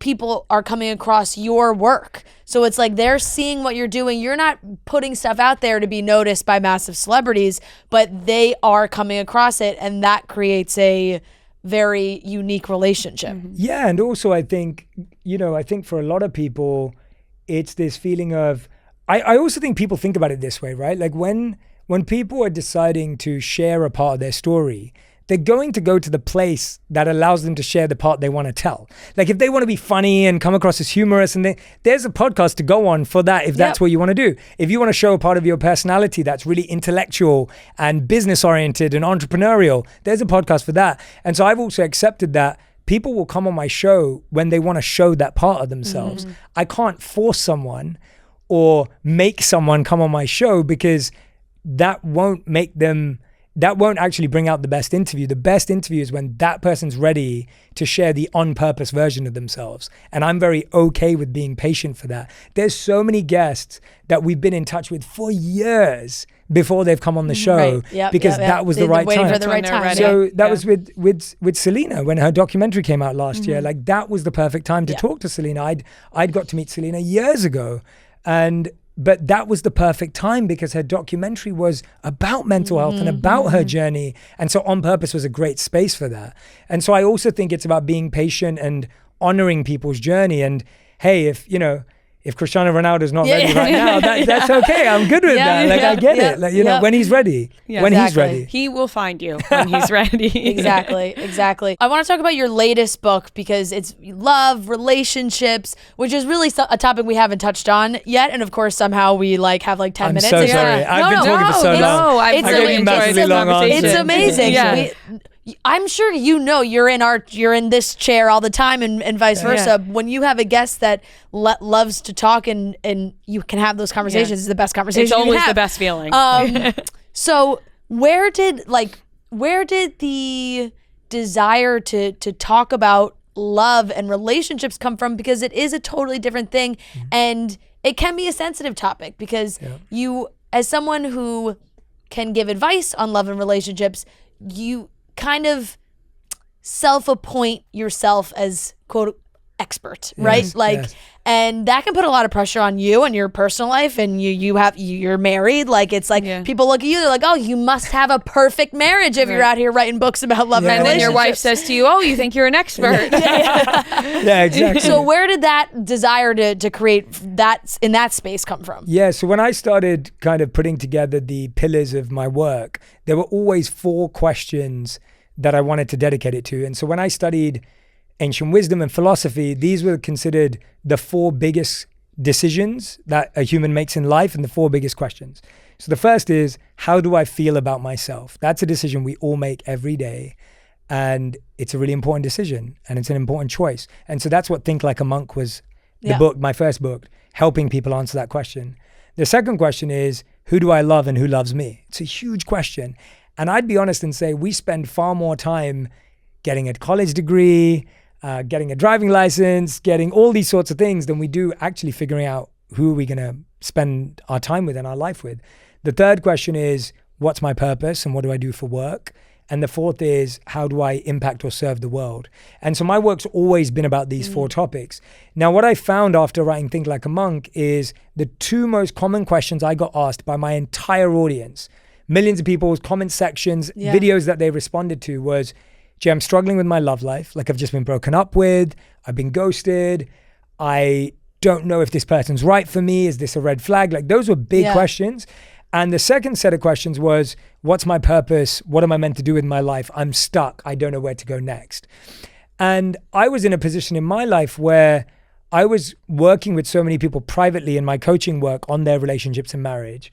people are coming across your work. So it's like they're seeing what you're doing. You're not putting stuff out there to be noticed by massive celebrities, but they are coming across it, and that creates a very unique relationship. Yeah, and also I think for a lot of people, it's this feeling of, I also think people think about it this way, right? Like when people are deciding to share a part of their story, they're going to go to the place that allows them to share the part they want to tell. Like if they want to be funny and come across as humorous, and there's a podcast to go on for that if that's what you want to do. If you want to show a part of your personality that's really intellectual and business oriented and entrepreneurial, there's a podcast for that. And so I've also accepted that people will come on my show when they want to show that part of themselves. I can't force someone or make someone come on my show, because that won't actually bring out the best interview. The best interview is when that person's ready to share the on-purpose version of themselves. And I'm very okay with being patient for that. There's so many guests that we've been in touch with for years before they've come on the show, because that was the right time. For the right time. So that was with Selena when her documentary came out last year. Like that was the perfect time to talk to Selena. I'd got to meet Selena years ago, but that was the perfect time because her documentary was about mental health and about her journey. And so On Purpose was a great space for that. And so I also think it's about being patient and honoring people's journey. And hey, if Cristiano Ronaldo's not ready right now, that's okay. I'm good with that. Like I get it. Like, when he's ready, he's ready. He will find you when he's ready. Exactly. I want to talk about your latest book, because it's love, relationships, which is really a topic we haven't touched on yet. And of course, somehow we have 10 I'm minutes. so sorry. I've been talking for so long. No, I really enjoyed the conversation. It's amazing. Yeah. I'm sure you're in this chair all the time, and vice versa. Yeah. When you have a guest that loves to talk and you can have those conversations, it's the best conversation. It's always the best feeling. So where did the desire to talk about love and relationships come from? Because it is a totally different thing, and it can be a sensitive topic, because you, as someone who can give advice on love and relationships, you kind of self-appoint yourself as quote expert, right? And that can put a lot of pressure on you and your personal life, and you're married. People look at you, they're like, oh, you must have a perfect marriage if you're out here writing books about love and and then your wife says to you, oh, you think you're an expert. Yeah, exactly. So where did that desire to create that in that space come from? Yeah, so when I started kind of putting together the pillars of my work, there were always 4 questions that I wanted to dedicate it to. And so when I studied ancient wisdom and philosophy, these were considered the 4 biggest decisions that a human makes in life and the 4 biggest questions. So the first is, how do I feel about myself? That's a decision we all make every day. And it's a really important decision and it's an important choice. And so that's what Think Like a Monk was, the book, my first book, helping people answer that question. The second question is, who do I love and who loves me? It's a huge question. And I'd be honest and say we spend far more time getting a college degree, getting a driving license, getting all these sorts of things than we do actually figuring out who are we going to spend our time with and our life with. The third question is, what's my purpose and what do I do for work? And the fourth is, how do I impact or serve the world? And so my work's always been about these 4 topics. Now, what I found after writing Think Like a Monk is the 2 most common questions I got asked by my entire audience, millions of people's comment sections, videos that they responded to was, Jay, I'm struggling with my love life. Like I've just been broken up with, I've been ghosted, I don't know if this person's right for me, is this a red flag? Like those were big questions. And the second set of questions was, what's my purpose? What am I meant to do with my life? I'm stuck. I don't know where to go next. And I was in a position in my life where I was working with so many people privately in my coaching work on their relationships and marriage.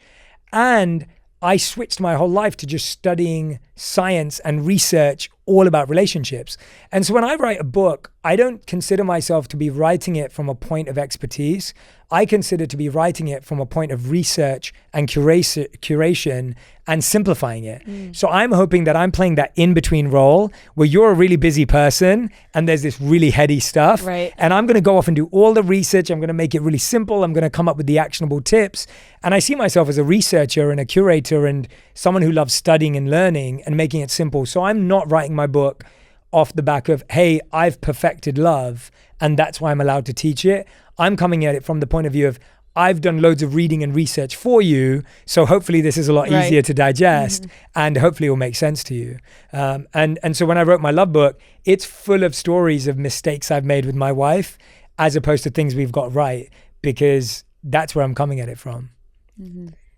And I switched my whole life to just studying science and research all about relationships. And so when I write a book, I don't consider myself to be writing it from a point of expertise. I consider to be writing it from a point of research and curation and simplifying it. So I'm hoping that I'm playing that in-between role where you're a really busy person and there's this really heady stuff. Right. And I'm going to go off and do all the research. I'm going to make it really simple. I'm going to come up with the actionable tips. And I see myself as a researcher and a curator and someone who loves studying and learning and making it simple. So I'm not writing my book off the back of, hey, I've perfected love and that's why I'm allowed to teach it. I'm coming at it from the point of view of, I've done loads of reading and research for you, so hopefully this is a lot easier to digest and hopefully it will make sense to you. And so when I wrote my love book, it's full of stories of mistakes I've made with my wife as opposed to things we've got right, because that's where I'm coming at it from.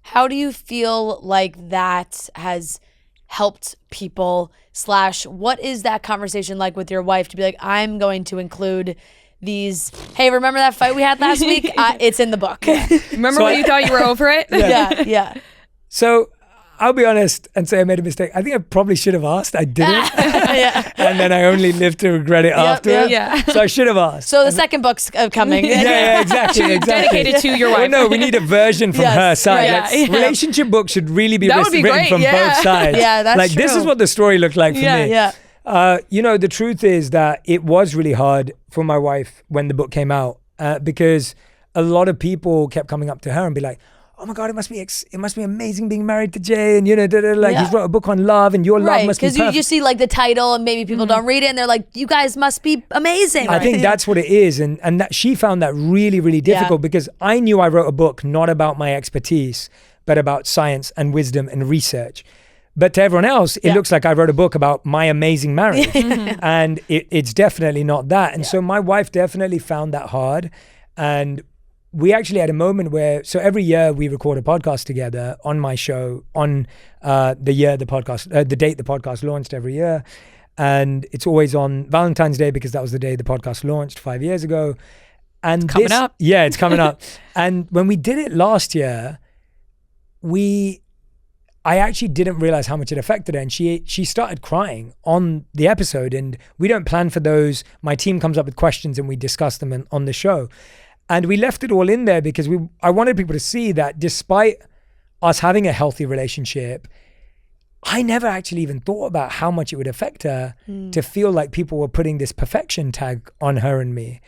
How do you feel like that has helped people / what is that conversation like with your wife to be like, I'm going to include these, hey, remember that fight we had last week? It's in the book. Remember when you thought you were over it? Yeah. So I'll be honest and say I made a mistake. I think I probably should have asked. I didn't. And then I only lived to regret it afterwards. So I should have asked. So the second book's coming. Exactly. Dedicated to your wife. Well, no, we need a version from her side. Right. Relationship books should really be written great, from both sides. Yeah, that's like true. this is what the story looked like for me. Yeah. The truth is that it was really hard for my wife when the book came out because a lot of people kept coming up to her and be like, oh my God, it must be amazing being married to Jay, and he's wrote a book on love, and your love must be perfect. Because you see like the title, and maybe people don't read it, and they're like, you guys must be amazing. I think that's what it is, and that she found that really, really difficult because I knew I wrote a book not about my expertise, but about science and wisdom and research. But to everyone else, it looks like I wrote a book about my amazing marriage, and it's definitely not that. And so my wife definitely found that hard, and we actually had a moment where, so every year we record a podcast together on my show on the date the podcast launched every year. And it's always on Valentine's Day because that was the day the podcast launched 5 years ago. And it's coming up. Yeah, it's coming up. And when we did it last year, I actually didn't realize how much it affected her. And she started crying on the episode, and we don't plan for those. My team comes up with questions and we discuss them on the show. And we left it all in there because I wanted people to see that despite us having a healthy relationship, I never actually even thought about how much it would affect her to feel like people were putting this perfection tag on her and me.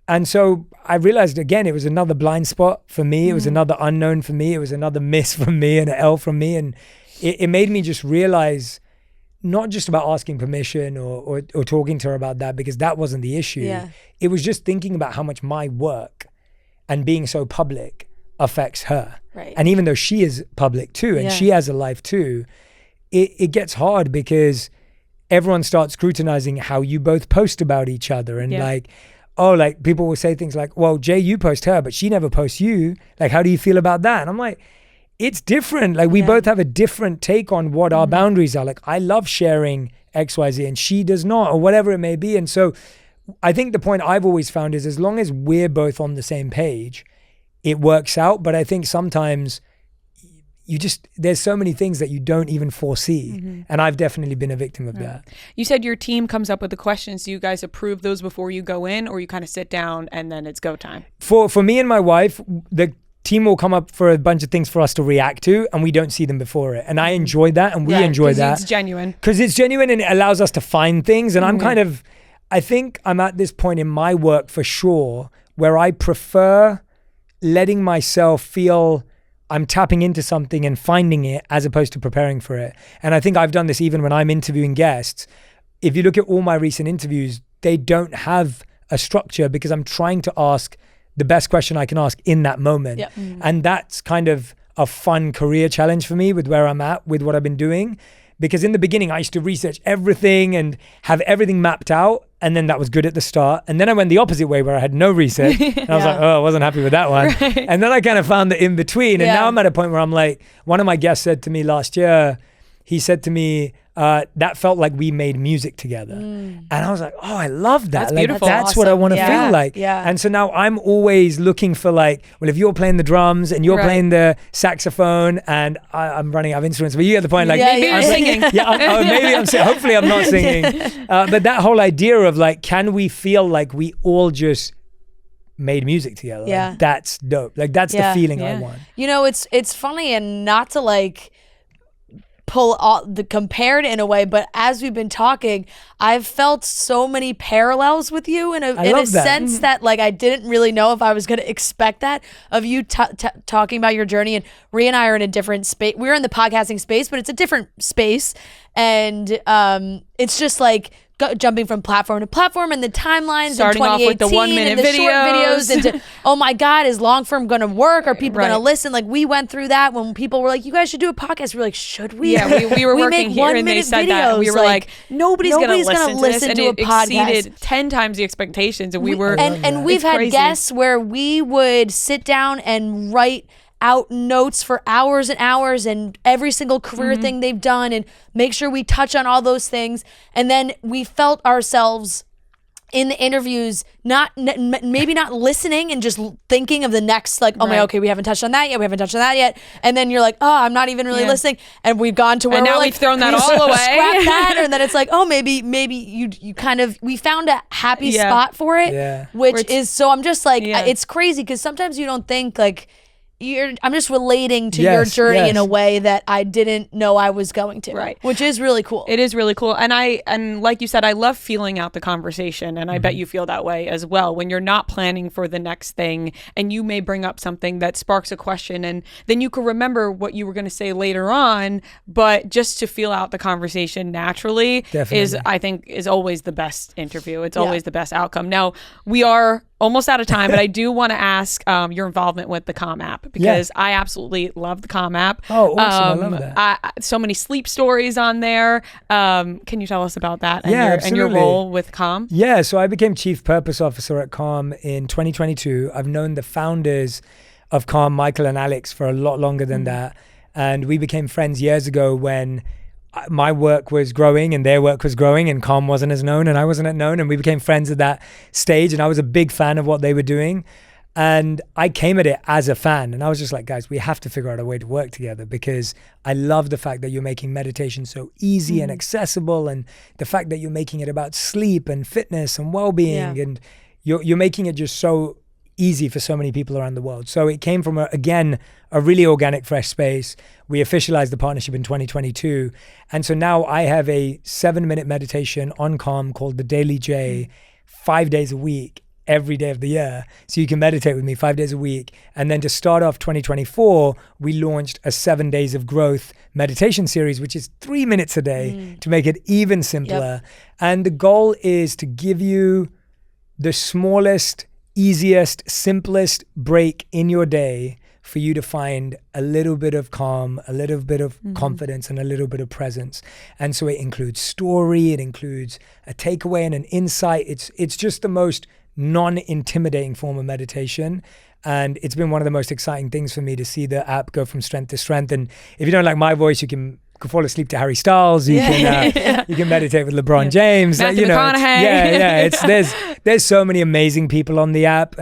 And so I realized, again, it was another blind spot for me. It was another unknown for me. It was another miss from me and an L from me. And it made me just realize, not just about asking permission or talking to her about that, because that wasn't the issue. Yeah. It was just thinking about how much my work and being so public affects her. Right. And even though she is public too, and she has a life too, it gets hard because everyone starts scrutinizing how you both post about each other. And like people will say things like, well, Jay, you post her, but she never posts you. Like, how do you feel about that? And I'm like, it's different. Like we both have a different take on what our boundaries are. Like I love sharing XYZ and she does not, or whatever it may be. And so I think the point I've always found is as long as we're both on the same page, it works out. But I think sometimes there's so many things that you don't even foresee. And I've definitely been a victim of that. You said your team comes up with the questions. Do you guys approve those before you go in, or you kind of sit down and then it's go time? For me and my wife, the team will come up for a bunch of things for us to react to, and we don't see them before it. And I enjoy that, and we enjoy that. It's genuine. Because it's genuine and it allows us to find things. And I think I'm at this point in my work for sure where I prefer letting myself feel I'm tapping into something and finding it as opposed to preparing for it. And I think I've done this even when I'm interviewing guests. If you look at all my recent interviews, they don't have a structure because I'm trying to ask the best question I can ask in that moment. Yep. And that's kind of a fun career challenge for me with where I'm at, with what I've been doing. Because in the beginning, I used to research everything and have everything mapped out. And then that was good at the start. And then I went the opposite way where I had no research. And I was like, oh, I wasn't happy with that one. Right. And then I kind of found the in between. And now I'm at a point where I'm like, one of my guests said to me last year, he said to me, that felt like we made music together. And I was like, oh, I love that. That's beautiful. That's what I want to feel like. Yeah. And so now I'm always looking for like, well, if you're playing the drums and you're playing the saxophone and I'm running out of instruments, but you get the point. Like maybe I'm singing. Maybe I'm singing. Hopefully I'm not singing. But that whole idea of like, can we feel like we all just made music together? Yeah. Like, that's dope. Like that's the feeling I want. You know, it's funny, and not to like pull all the compared in a way, but as we've been talking, I've felt so many parallels with you in a sense that like I didn't really know if I was going to expect that of you talking about your journey. And Rhea and I are in a different space. We're in the podcasting space, but it's a different space, and it's just like jumping from platform to platform and the timelines, starting in off with the 1-minute and the short videos into, oh my God, is long form going to work? Are people going to listen? Like we went through that when people were like, you guys should do a podcast. We're like, should we? Yeah, we were working here and they said that. And we were like, nobody's going to listen to a podcast. And it exceeded 10 times the expectations. And and we've had guests where we would sit down and write out notes for hours and hours and every single career thing they've done and make sure we touch on all those things. And then we felt ourselves in the interviews maybe not listening and just thinking of the next, like, oh my, okay, we haven't touched on that yet. And then you're like, oh, I'm not even really listening. And we've gone to where and now we're we've thrown that all away. Scrap that. And then it's like, oh, maybe you kind of, we found a happy spot for it, which is, so I'm just like, it's crazy because sometimes you don't think like, I'm just relating to your journey in a way that I didn't know I was going to. Right. Which is really cool. It is really cool. And like you said, I love feeling out the conversation. And I bet you feel that way as well when you're not planning for the next thing and you may bring up something that sparks a question and then you can remember what you were going to say later on. But just to feel out the conversation naturally I think is always the best interview. It's always the best outcome. Now, we are almost out of time, but I do want to ask your involvement with the Calm app because I absolutely love the Calm app. Oh, awesome. I love that. So many sleep stories on there. Can you tell us about that and your role with Calm? Yeah, so I became Chief Purpose Officer at Calm in 2022. I've known the founders of Calm, Michael and Alex, for a lot longer than that. And we became friends years ago when my work was growing and their work was growing and Calm wasn't as known and I wasn't as known, and we became friends at that stage, and I was a big fan of what they were doing. And I came at it as a fan and I was just like, guys, we have to figure out a way to work together because I love the fact that you're making meditation so easy and accessible, and the fact that you're making it about sleep and fitness and well-being, and you're making it just so easy for so many people around the world. So it came from, a really organic, fresh space. We officialized the partnership in 2022. And so now I have a 7-minute meditation on Calm called the Daily J, 5 days a week, every day of the year. So you can meditate with me 5 days a week. And then to start off 2024, we launched a 7 days of growth meditation series, which is 3 minutes a day to make it even simpler. And the goal is to give you the smallest, easiest, simplest break in your day for you to find a little bit of calm, a little bit of confidence, and a little bit of presence. And so it includes story, it includes a takeaway and an insight. It's just the most non-intimidating form of meditation. And it's been one of the most exciting things for me to see the app go from strength to strength. And if you don't like my voice, you can can fall asleep to Harry Styles. You can you can meditate with LeBron James. Matthew McConaughey. There's so many amazing people on the app.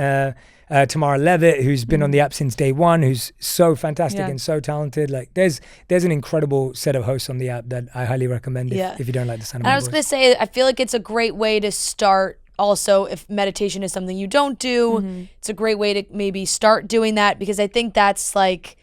Tamara Levitt, who's been on the app since day one, who's so fantastic and so talented. Like there's an incredible set of hosts on the app that I highly recommend if you don't like the sound of my I was voice. going to say, I feel like it's a great way to start. Also, if meditation is something you don't do, it's a great way to maybe start doing that, because I think that's like,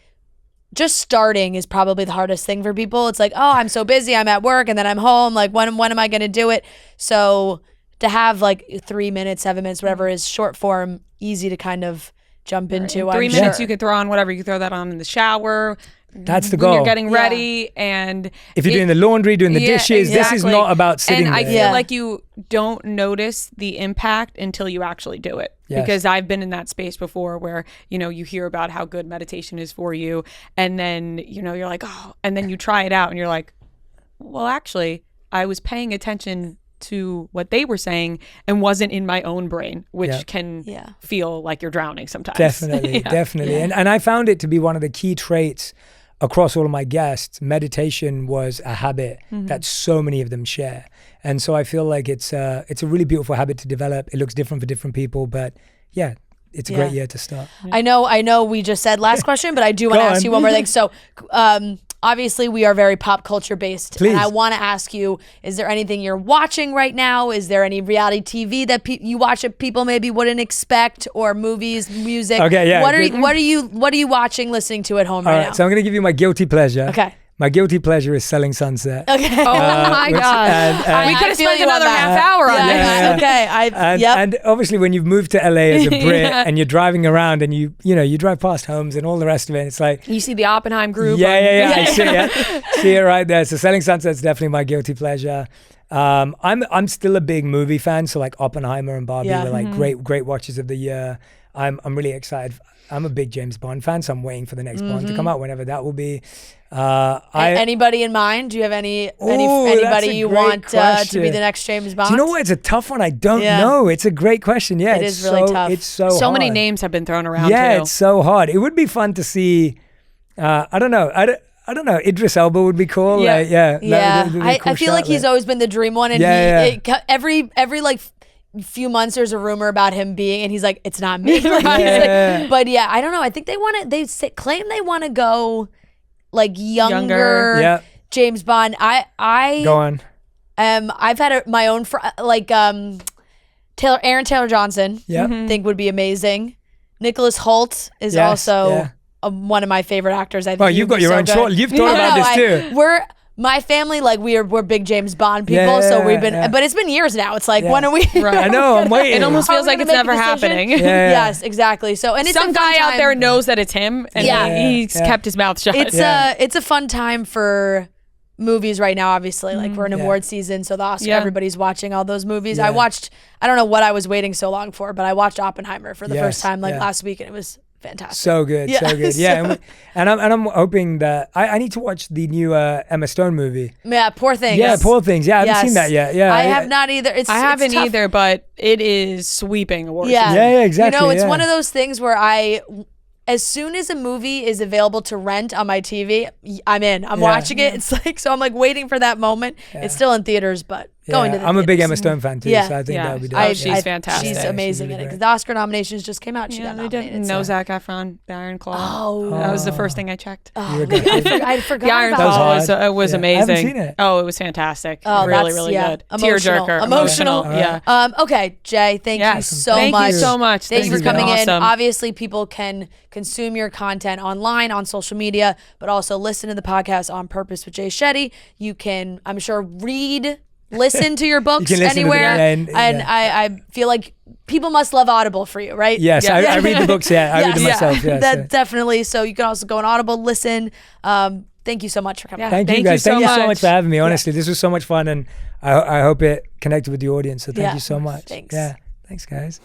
just starting is probably the hardest thing for people. It's like, oh, I'm so busy, I'm at work, and then I'm home. Like, when am I going to do it? So to have like 3 minutes, 7 minutes, whatever is short form, easy to kind of jump into. 3 minutes, you could throw on whatever. You could throw that on in the shower. That's the when goal. You're getting ready, and if you're doing the laundry, doing the dishes, this is not about sitting and there. I feel like you don't notice the impact until you actually do it. Yes. Because I've been in that space before where, you hear about how good meditation is for you, and then, you're like, oh, and then you try it out and you're like, well, actually, I was paying attention to what they were saying and wasn't in my own brain, which can feel like you're drowning sometimes. Definitely. And I found it to be one of the key traits across all of my guests. Meditation was a habit that so many of them share. And so I feel like it's a really beautiful habit to develop. It looks different for different people, but it's a great year to start. I know we just said last question, but I do want to ask you one more thing. So obviously we are very pop culture based. Please. And I want to ask you, is there anything you're watching right now? Is there any reality TV that you watch that people maybe wouldn't expect, or movies, music? Okay, yeah. What are you watching, listening to at home right now? So I'm going to give you my guilty pleasure. Okay. My guilty pleasure is Selling Sunset. Okay. Oh my God. We could have spent another half hour on this. Okay. And obviously when you've moved to LA as a Brit and you're driving around and you drive past homes and all the rest of it, it's like you see the Oppenheim group. I see it. See it right there. So Selling Sunset's definitely my guilty pleasure. I'm still a big movie fan, so like Oppenheimer and Barbie were like great watches of the year. I'm really excited. I'm a big James Bond fan, so I'm waiting for the next Bond to come out, whenever that will be. Anybody in mind? Do you have anybody you want to be the next James Bond? Do you know what? It's a tough one. I don't know. It's a great question. Yeah, it is really tough. It's so hard. Many names have been thrown around. Yeah, too. it's so hard. It would be fun to see. I don't know. I don't know. Idris Elba would be cool. Yeah. That would be a cool I feel like he's always been the dream one, and every like few months there's a rumor about him being, and he's like, it's not me. But I don't know. I think claim they want to go like younger. James Bond. I go on. I've had my own Aaron Taylor Johnson. Think would be amazing. Nicholas Hoult is also one of my favorite actors. I think. Well, you've got your own short. You've thought about this too. My family, like we're big James Bond people, so we've been, but it's been years now. It's like, when are we? Right. I know, I'm waiting. It almost feels like it's never happening. Yes, exactly. So, and it's some guy out there knows that it's him, and he's kept his mouth shut. It's a fun time for movies right now. Obviously, like we're in award season, so the Oscar, everybody's watching all those movies. I don't know what I was waiting so long for, but I watched Oppenheimer for the first time last week, and it was fantastic. So good. Yeah, and I'm hoping that I need to watch the new Emma Stone movie. Yeah, Poor Things. Yeah, Poor Things. Yeah, I haven't seen that yet. Yeah, I have not either. I haven't either, but it is sweeping awards. Yeah, exactly. It's one of those things where as soon as a movie is available to rent on my TV, I'm in. I'm watching it. It's like, so I'm like waiting for that moment. It's still in theaters, but going to the I'm a big theaters. Emma Stone fan too, so I think that would be dope. She's fantastic. She's amazing in it, because the Oscar nominations just came out. She got nominated. No, Zac Efron, the Iron Claw. Oh, that was the first thing I checked. I forgot the Iron about Claw was amazing. I haven't seen it. Oh, it was fantastic. Oh, really good. Tearjerker. Emotional. Yeah. Okay, Jay, thank you so much. Thank you so much. Thank you for This has been coming in. awesome. Obviously, people can consume your content online, on social media, but also listen to the podcast On Purpose with Jay Shetty. You can, I'm sure, listen to your books anywhere. I feel like people must love Audible for you, right? Yes, I read the books. I read them myself. Definitely. So you can also go on Audible, listen. Thank you so much for coming. Thank you guys. Thank you so much for having me. Honestly, this was so much fun, and I hope it connected with the audience. So thank you so much. Thanks. Yeah, thanks guys.